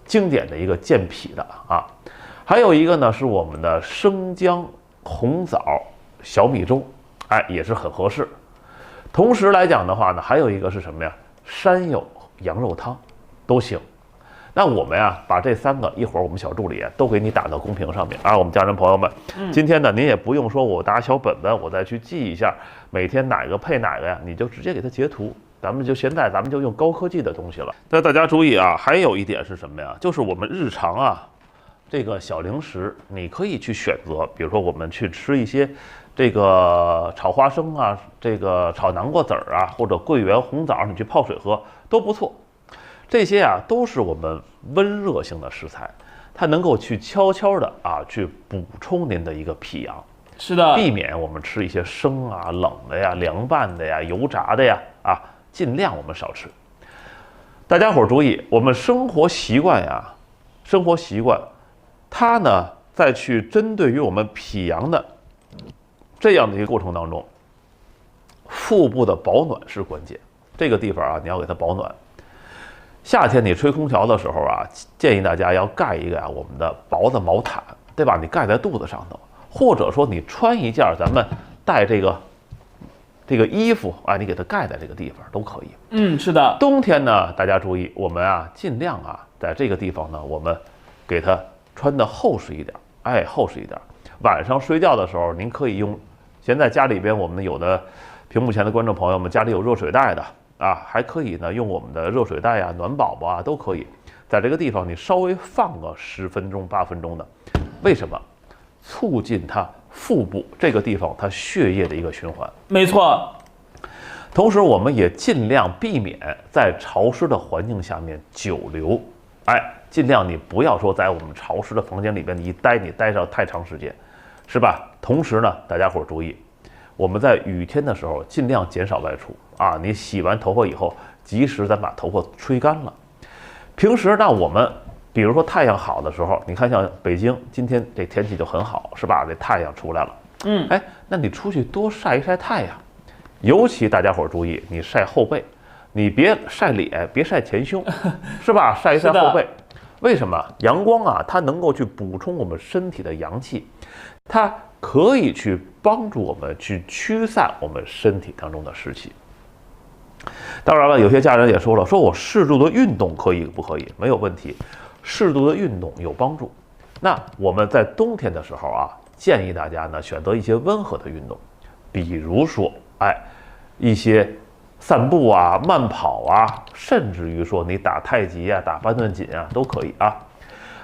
经典的一个健脾的啊。还有一个呢是我们的生姜红枣小米粥，也是很合适。同时来讲的话呢，还有一个是什么呀？山药羊肉汤都行。那我们呀，把这3个一会儿我们小助理都给你打到公屏上面啊。我们家人朋友们，今天呢您也不用说我拿小本本我再去记一下每天哪个配哪个呀，你就直接给它截图。现在咱们就用高科技的东西了。但大家注意啊，还有一点是什么呀？就是我们日常啊。这个小零食，你可以去选择，比如说我们去吃一些这个炒花生啊，这个炒南瓜籽儿啊，或者桂圆红枣，你去泡水喝都不错。这些啊都是我们温热性的食材，它能够去悄悄的去补充您的一个脾阳。是的，避免我们吃一些生啊、冷的呀、凉拌的呀、油炸的呀尽量我们少吃。大家伙儿注意，我们生活习惯。它呢，在去针对于我们脾阳的这样的一个过程当中，腹部的保暖是关键。这个地方你要给它保暖。夏天你吹空调的时候建议大家要盖一个我们的薄的毛毯，对吧？你盖在肚子上头，或者说你穿一件咱们带这个衣服你给它盖在这个地方都可以。是的。冬天呢，大家注意，我们尽量在这个地方呢，我们给它穿的厚实一点，厚实一点。晚上睡觉的时候，您可以用，现在家里边我们有的屏幕前的观众朋友们家里有热水袋的还可以呢用我们的热水袋暖宝宝都可以，在这个地方你稍微放个10分钟8分钟的，为什么？促进它腹部这个地方它血液的一个循环。没错。同时我们也尽量避免在潮湿的环境下面久留。尽量你不要说在我们潮湿的房间里边你待上太长时间，是吧？同时呢，大家伙注意，我们在雨天的时候尽量减少外出你洗完头发以后，及时咱把头发吹干了。平时呢，我们比如说太阳好的时候，你看像北京今天这天气就很好，是吧？这太阳出来了，那你出去多晒一晒太阳，尤其大家伙注意，你晒后背。你别晒脸，别晒前胸，是吧？晒一晒后背。为什么？阳光它能够去补充我们身体的阳气，它可以去帮助我们去驱散我们身体当中的湿气。当然了，有些家人也说了，说我适度的运动可以不可以？没有问题，适度的运动有帮助。那我们在冬天的时候建议大家呢选择一些温和的运动，比如说一些散步慢跑甚至于说你打太极打半段锦都可以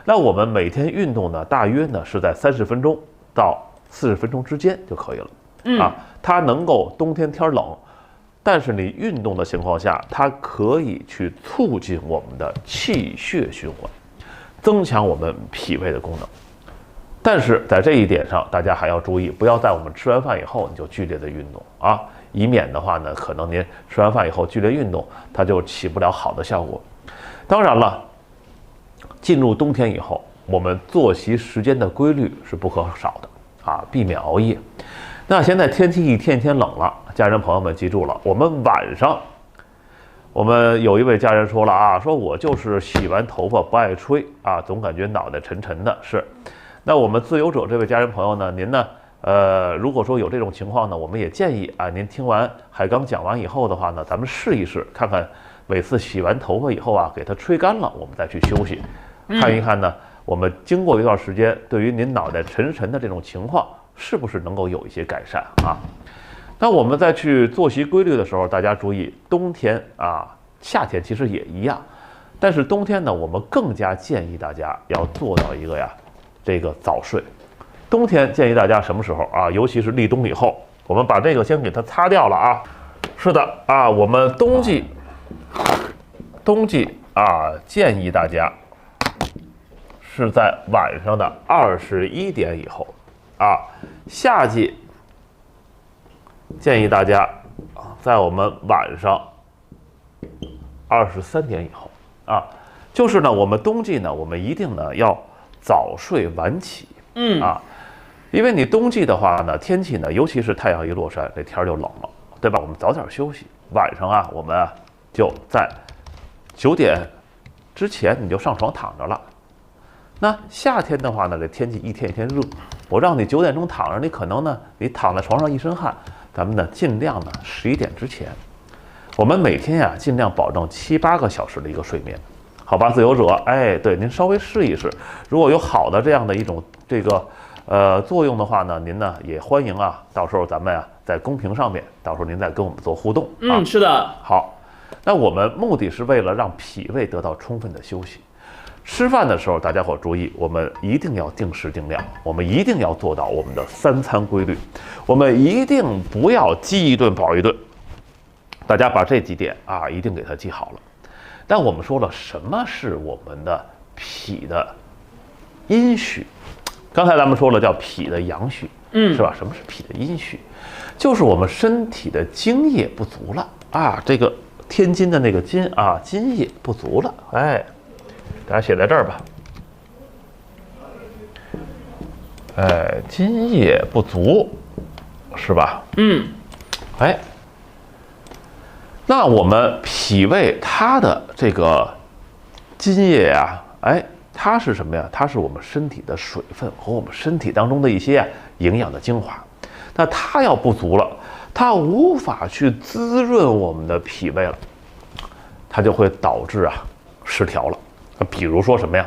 那我们每天运动呢，大约呢是在30分钟到40分钟之间就可以了。它能够冬天天冷，但是你运动的情况下，它可以去促进我们的气血循环，增强我们脾胃的功能。但是在这一点上，大家还要注意，不要在我们吃完饭以后你就剧烈的运动以免的话呢，可能您吃完饭以后剧烈运动，它就起不了好的效果。当然了，进入冬天以后，我们作息时间的规律是不可少的避免熬夜。那现在天气一天天冷了，家人朋友们记住了，我们晚上，我们有一位家人说了说我就是洗完头发不爱吹总感觉脑袋沉沉的。是，那我们自由者这位家人朋友呢，您呢？如果说有这种情况呢，我们也建议您听完海刚讲完以后的话呢，咱们试一试，看看每次洗完头发以后给它吹干了，我们再去休息，看一看呢，我们经过一段时间，对于您脑袋沉沉的这种情况，是不是能够有一些改善那我们再去作息规律的时候，大家注意，冬天夏天其实也一样，但是冬天呢，我们更加建议大家要做到一个这个早睡。冬天建议大家什么时候尤其是立冬以后，我们把这个先给它擦掉了是的我们冬季建议大家是在晚上的21点以后夏季建议大家在我们晚上23点以后就是呢，我们冬季呢，我们一定呢要早睡晚起因为你冬季的话呢，天气呢，尤其是太阳一落山，这天儿就冷了，对吧？我们早点休息，晚上啊，我们啊就在9点之前你就上床躺着了。那夏天的话呢，这天气一天一天热，我让你9点钟躺着，你可能呢，你躺在床上一身汗，咱们呢尽量呢11点之前，我们每天呀尽量保证7、8个小时的一个睡眠，好吧？自由者，哎，对，您稍微试一试，如果有好的这样的一种这个作用的话呢，您呢也欢迎啊，到时候咱们呀在公屏上面，到时候您再跟我们做互动啊。是的。好，那我们目的是为了让脾胃得到充分的休息。吃饭的时候，大家伙注意，我们一定要定时定量，我们一定要做到我们的3餐规律，我们一定不要饥一顿饱一顿。大家把这几点啊，一定给它记好了。但我们说了，什么是我们的脾的阴虚？刚才咱们说了，叫脾的阳虚，是吧？什么是脾的阴虚？就是我们身体的津液不足了啊，这个天津的那个津啊，津液不足了，哎。大家写在这儿吧，津液不足，是吧？哎，那我们脾胃它的这个津液啊，哎，它是什么呀？它是我们身体的水分和我们身体当中的一些营养的精华。那它要不足了，它无法去滋润我们的脾胃了，它就会导致啊失调了。比如说什么呀？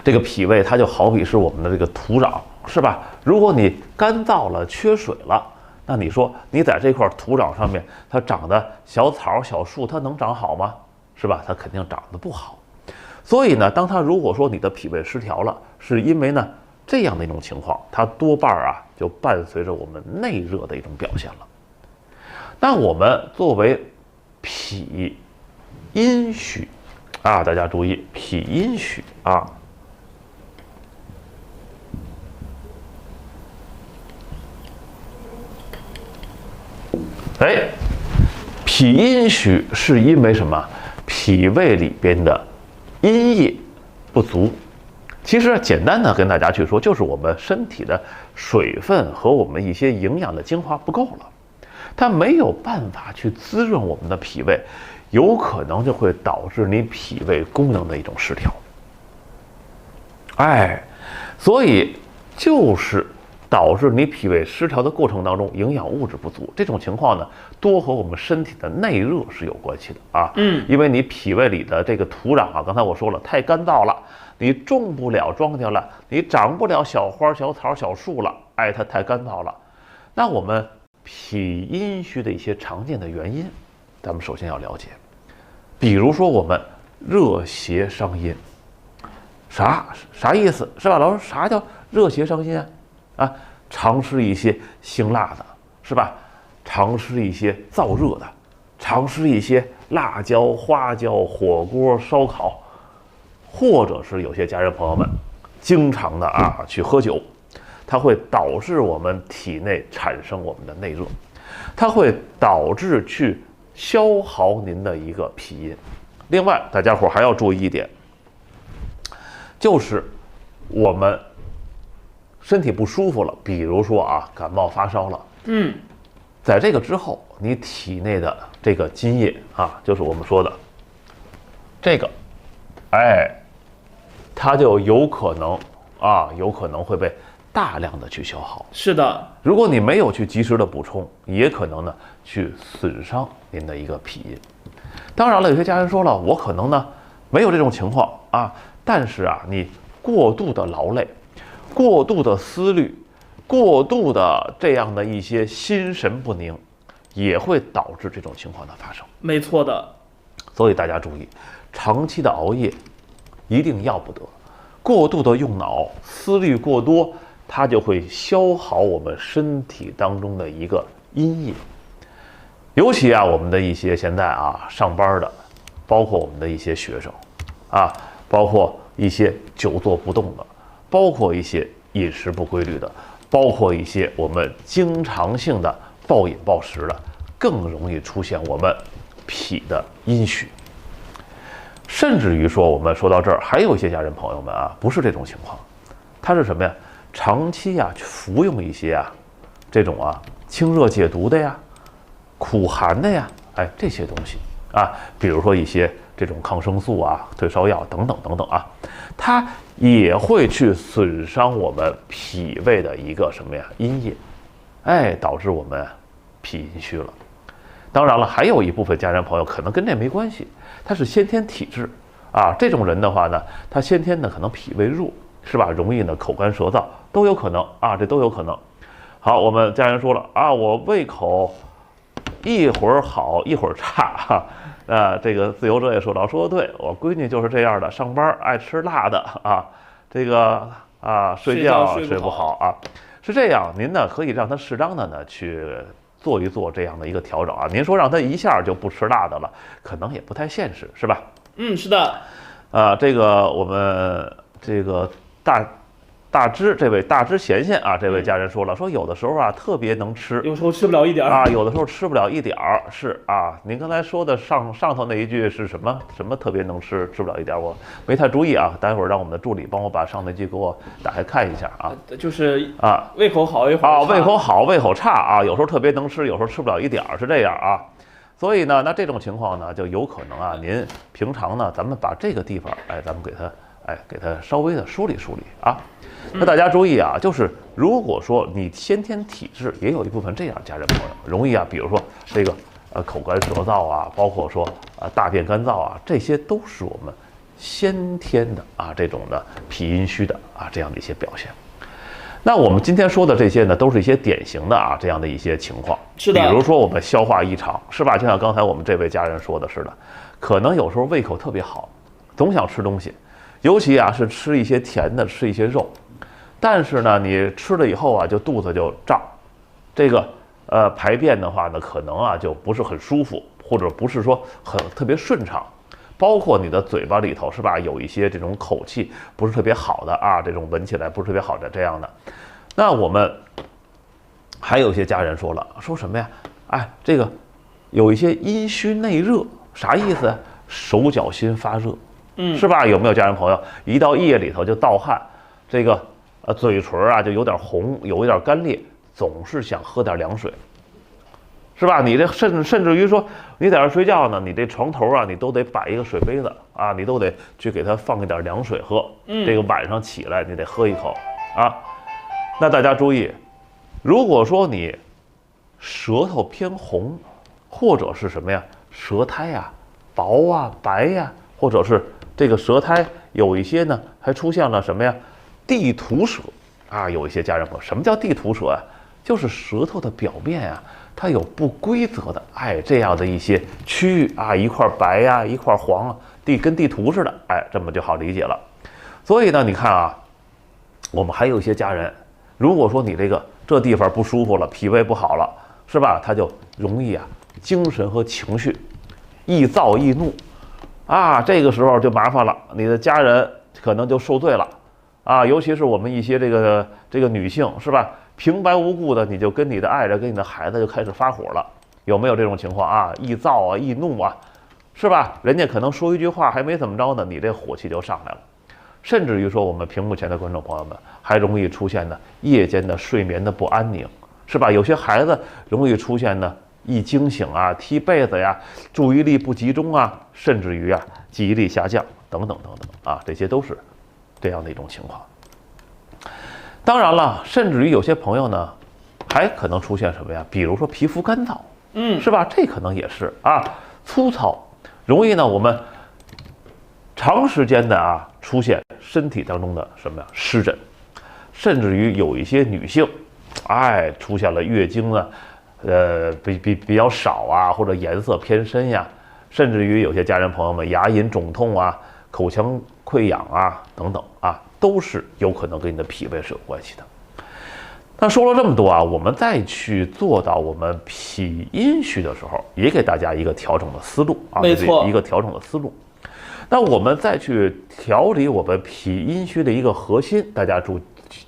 这个脾胃它就好比是我们的这个土壤，是吧？如果你干燥了、缺水了，那你说你在这块土壤上面，它长的小草、小树，它能长好吗？是吧？它肯定长得不好。所以呢，当它如果说你的脾胃失调了，是因为呢这样的一种情况，它多半啊就伴随着我们内热的一种表现了。那我们作为脾阴虚。啊，大家注意，脾阴虚啊，哎，脾阴虚是因为什么？脾胃里边的阴液不足。其实简单的跟大家去说，就是我们身体的水分和我们一些营养的精华不够了，它没有办法去滋润我们的脾胃。有可能就会导致你脾胃功能的一种失调，哎，所以就是导致你脾胃失调的过程当中，营养物质不足。这种情况呢，多和我们身体的内热是有关系的啊。因为你脾胃里的这个土壤啊，刚才我说了，太干燥了，你种不了庄稼了，你长不了小花、小草、小树了，哎，它太干燥了。那我们脾阴虚的一些常见的原因，咱们首先要了解，比如说我们热邪伤阴，啥意思是吧？老师，啥叫热邪伤阴啊？啊，常吃一些辛辣的，是吧？常吃一些燥热的，常吃一些辣椒、花椒、火锅、烧烤，或者是有些家人朋友们经常的啊去喝酒，它会导致我们体内产生我们的内热，它会导致去消耗您的一个脾阴。另外，大家伙还要注意一点，就是我们身体不舒服了，比如说啊感冒发烧了，在这个之后，你体内的这个津液啊，就是我们说的这个，哎，它就有可能会被大量的去消耗。是的，如果你没有去及时的补充，也可能呢去损伤您的一个脾阴。当然了，有些家人说了，我可能呢没有这种情况啊，但是啊，你过度的劳累、过度的思虑、过度的这样的一些心神不宁，也会导致这种情况的发生。没错的。所以大家注意，长期的熬夜一定要不得，过度的用脑、思虑过多，它就会消耗我们身体当中的一个阴液。尤其啊，我们的一些现在啊上班的，包括我们的一些学生，啊，包括一些久坐不动的，包括一些饮食不规律的，包括一些我们经常性的暴饮暴食的，更容易出现我们脾的阴虚。甚至于说，我们说到这儿，还有一些家人朋友们啊，不是这种情况，他是什么呀？长期去服用一些这种清热解毒的呀、苦寒的呀，这些东西比如说一些这种抗生素退烧药等等等等它也会去损伤我们脾胃的一个什么呀阴液，导致我们脾阴虚了。当然了，还有一部分家人朋友可能跟这没关系，他是先天体质这种人的话呢，他先天呢可能脾胃弱，是吧？容易呢口干舌燥，都有可能这都有可能。好，我们家人说了我胃口一会儿好一会儿差这个自由者也说得对，我闺女就是这样的，上班爱吃辣的这个睡觉睡不好是这样。您呢可以让她适当的呢去做一做这样的一个调整您说让她一下就不吃辣的了，可能也不太现实，是吧？是的。这个我们这个大芝这位大芝贤贤这位家人说了，说有的时候特别能吃，有时候吃不了一点有的时候吃不了一点是您刚才说的上头那一句是什么特别能吃不了一点，我没太注意待会儿让我们的助理帮我把上那句给我打开看一下就是胃口好一会儿胃口好胃口差有时候特别能吃，有时候吃不了一点是这样所以呢，那这种情况呢，就有可能您平常呢，咱们把这个地方咱们给它稍微的梳理那大家注意就是如果说你先天体质也有一部分这样家人朋友容易比如说这个口干舌燥包括说大便干燥这些都是我们先天的这种的脾阴虚的这样的一些表现。那我们今天说的这些呢，都是一些典型的这样的一些情况。是的。比如说我们消化异常，是吧？就像刚才我们这位家人说的似的，可能有时候胃口特别好，总想吃东西，尤其是吃一些甜的，吃一些肉。但是呢，你吃了以后就肚子就胀，这个排便的话呢，可能就不是很舒服，或者不是说特别顺畅，包括你的嘴巴里头是吧，有一些这种口气不是特别好的这种闻起来不是特别好的这样的。那我们还有一些家人说了，说什么呀？这个有一些阴虚内热，啥意思？手脚心发热，是吧？有没有家人朋友一到夜里头就盗汗，这个嘴唇就有点红，有一点干裂，总是想喝点凉水，是吧？你这甚至于说你在这睡觉呢，你这床头你都得摆一个水杯子你都得去给它放一点凉水喝，这个晚上起来你得喝一口那大家注意，如果说你舌头偏红，或者是什么呀，舌苔薄白或者是这个舌苔有一些呢还出现了什么呀，地图舌有一些家人朋友，什么叫地图舌就是舌头的表面它有不规则的这样的一些区域一块白一块黄跟地图似的这么就好理解了。所以呢，你看我们还有一些家人，如果说你这地方不舒服了，脾胃不好了，是吧？他就容易精神和情绪易躁易怒这个时候就麻烦了，你的家人可能就受罪了尤其是我们一些这个女性，是吧？平白无故的你就跟你的爱人跟你的孩子就开始发火了，有没有这种情况易躁易怒是吧？人家可能说一句话还没怎么着呢，你这火气就上来了。甚至于说我们屏幕前的观众朋友们还容易出现呢夜间的睡眠的不安宁，是吧？有些孩子容易出现呢一惊醒踢被子注意力不集中甚至于记忆力下降等等等等这些都是这样的一种情况。当然了，甚至于有些朋友呢还可能出现什么呀，比如说皮肤干燥是吧？这可能也是粗糙，容易呢我们长时间的出现身体当中的什么呀湿疹，甚至于有一些女性出现了月经呢比较少或者颜色偏深甚至于有些家人朋友们牙龈肿痛口腔溃疡等等都是有可能跟你的脾胃是有关系的。那说了这么多我们再去做到我们脾阴虚的时候，也给大家一个调整的思路没错，一个调整的思路。那我们再去调理我们脾阴虚的一个核心，大家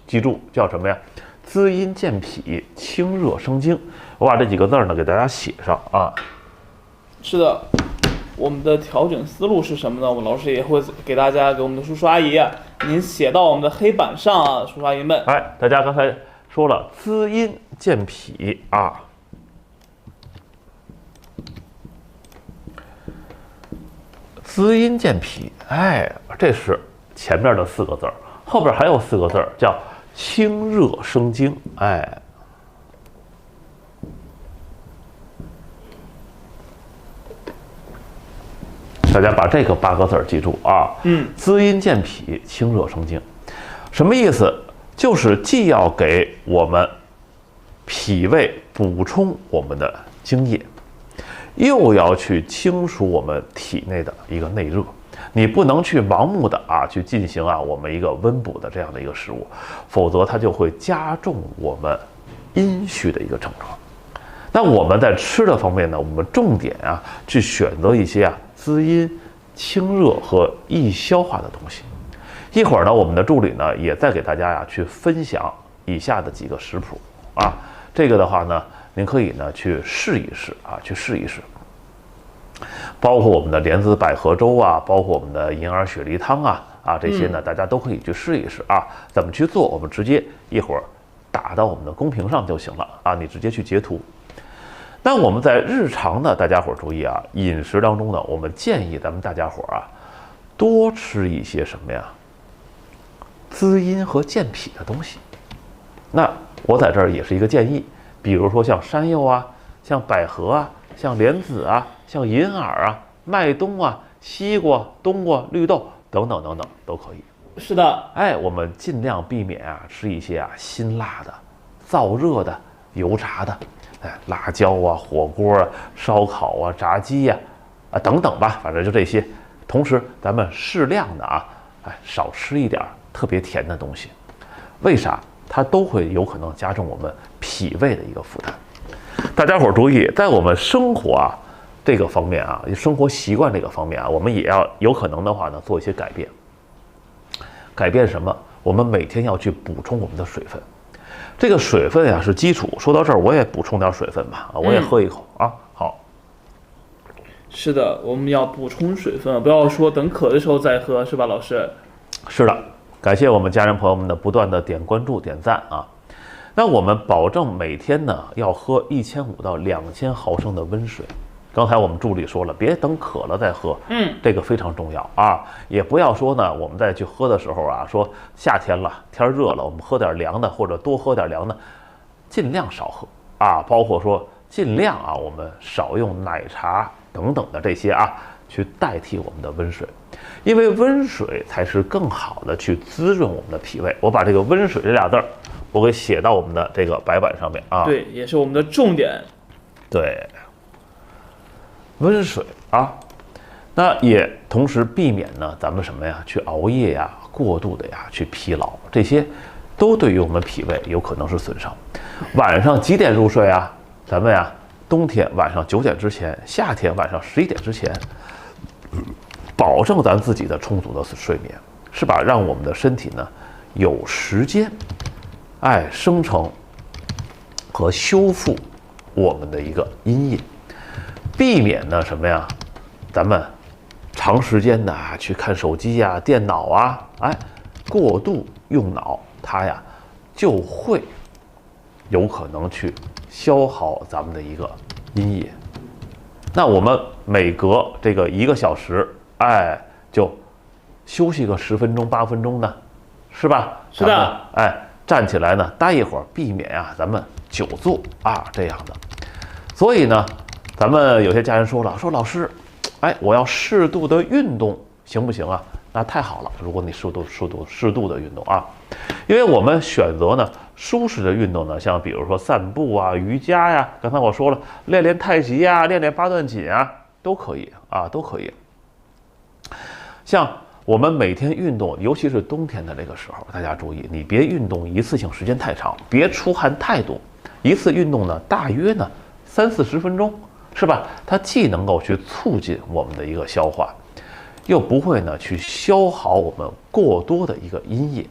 记住叫什么呀？滋阴健脾，清热生津。我把这几个字呢给大家写上是的，我们的调整思路是什么呢？我们老师也会给大家，给我们的叔叔阿姨啊，您写到我们的黑板上啊，叔叔阿姨们。哎，大家刚才说了滋阴健脾啊，滋阴健脾，哎，这是前面的4个字儿，后边还有4个字儿叫清热生津，哎。大家把这个8个字记住啊，滋阴健脾，清热生津，什么意思？就是既要给我们脾胃补充我们的津液，又要去清除我们体内的一个内热。你不能去盲目的去进行我们一个温补的这样的一个食物，否则它就会加重我们阴虚的一个症状。那我们在吃的方面呢，我们重点去选择一些滋阴、清热和易消化的东西。一会儿呢，我们的助理呢也再给大家去分享以下的几个食谱啊。这个的话呢，您可以呢去试一试去试一试。包括我们的莲子百合粥包括我们的银耳雪梨汤这些呢，大家都可以去试一试怎么去做，我们直接一会儿打到我们的公屏上就行了你直接去截图。那我们在日常的大家伙注意饮食当中呢，我们建议咱们大家伙多吃一些什么呀？滋阴和健脾的东西。那我在这儿也是一个建议，比如说像山药像百合像莲子像银耳麦冬西瓜、冬瓜、绿豆等等等等都可以。是的，哎，我们尽量避免吃一些辛辣的、燥热的、油炸的。辣椒火锅烧烤炸鸡等等吧，反正就这些。同时，咱们适量的少吃一点特别甜的东西。为啥？它都会有可能加重我们脾胃的一个负担。大家伙注意，在我们生活这个方面生活习惯这个方面我们也要有可能的话呢做一些改变。改变什么？我们每天要去补充我们的水分。这个水分是基础。说到这儿，我也补充点水分吧我也喝一口好。是的，我们要补充水分，不要说等渴的时候再喝，是吧，老师？是的，感谢我们家人朋友们的不断的点关注、点赞那我们保证每天呢要喝1500到2000毫升的温水。刚才我们助理说了，别等渴了再喝，这个非常重要也不要说呢，我们再去喝的时候说夏天了，天热了，我们喝点凉的，或者多喝点凉的，尽量少喝包括说尽量我们少用奶茶等等的这些去代替我们的温水，因为温水才是更好的去滋润我们的脾胃。我把这个温水这俩字儿，我给写到我们的这个白板上面对，也是我们的重点。对。温水那也同时避免呢咱们什么呀去熬夜过度的去疲劳，这些都对于我们脾胃有可能是损伤。晚上几点入睡咱们冬天晚上9点之前，夏天晚上11点之前，保证咱自己的充足的睡眠，是吧？让我们的身体呢有时间生成和修复我们的一个阴液。避免呢什么呀？咱们长时间的去看手机电脑过度用脑，它就会有可能去消耗咱们的一个阴液。那我们每隔这个1个小时，就休息个10分钟、8分钟呢，是吧？是的。站起来呢，待一会儿，避免咱们久坐这样的。所以呢。咱们有些家人说了，说老师，我要适度的运动，行不行那太好了，如果你适度的运动因为我们选择呢舒适的运动呢，像比如说散步瑜伽刚才我说了，练练太极练练八段锦都可以都可以。像我们每天运动，尤其是冬天的这个时候，大家注意，你别运动一次性时间太长，别出汗太多，一次运动呢大约呢30-40分钟。是吧？它既能够去促进我们的一个消化，又不会呢去消耗我们过多的一个阴液，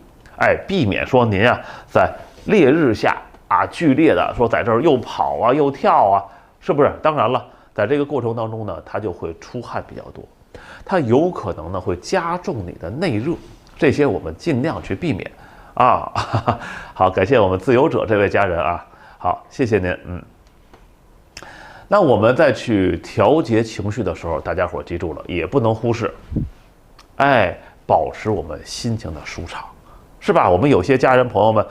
避免说您在烈日下剧烈的说在这儿又跑又跳是不是？当然了，在这个过程当中呢，它就会出汗比较多，它有可能呢会加重你的内热，这些我们尽量去避免啊。好，感谢我们自由者这位家人啊，好，谢谢您，那我们再去调节情绪的时候，大家伙记住了，也不能忽视，保持我们心情的舒畅，是吧？我们有些家人朋友们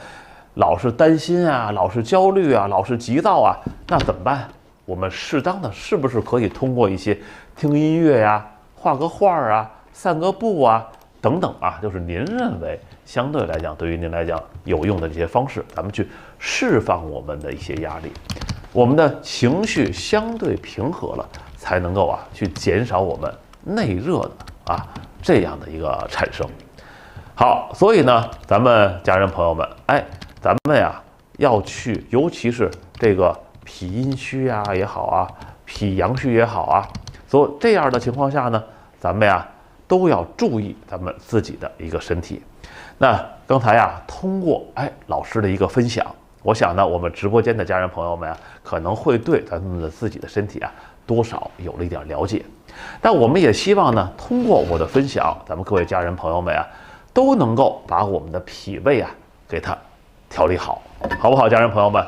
老是担心啊，老是焦虑啊，老是急躁啊，那怎么办？我们适当的是不是可以通过一些听音乐呀、画个画啊、散个步啊等等啊，就是您认为相对来讲对于您来讲有用的这些方式，咱们去释放我们的一些压力，我们的情绪相对平和了，才能够去减少我们内热的这样的一个产生。好，所以呢，咱们家人朋友们，咱们要去，尤其是这个脾阴虚也好脾阳虚也好所以这样的情况下呢，咱们都要注意咱们自己的一个身体。那刚才通过老师的一个分享，我想呢，我们直播间的家人朋友们可能会对咱们的自己的身体多少有了一点了解。但我们也希望呢，通过我的分享，咱们各位家人朋友们都能够把我们的脾胃给它调理好，好不好，家人朋友们？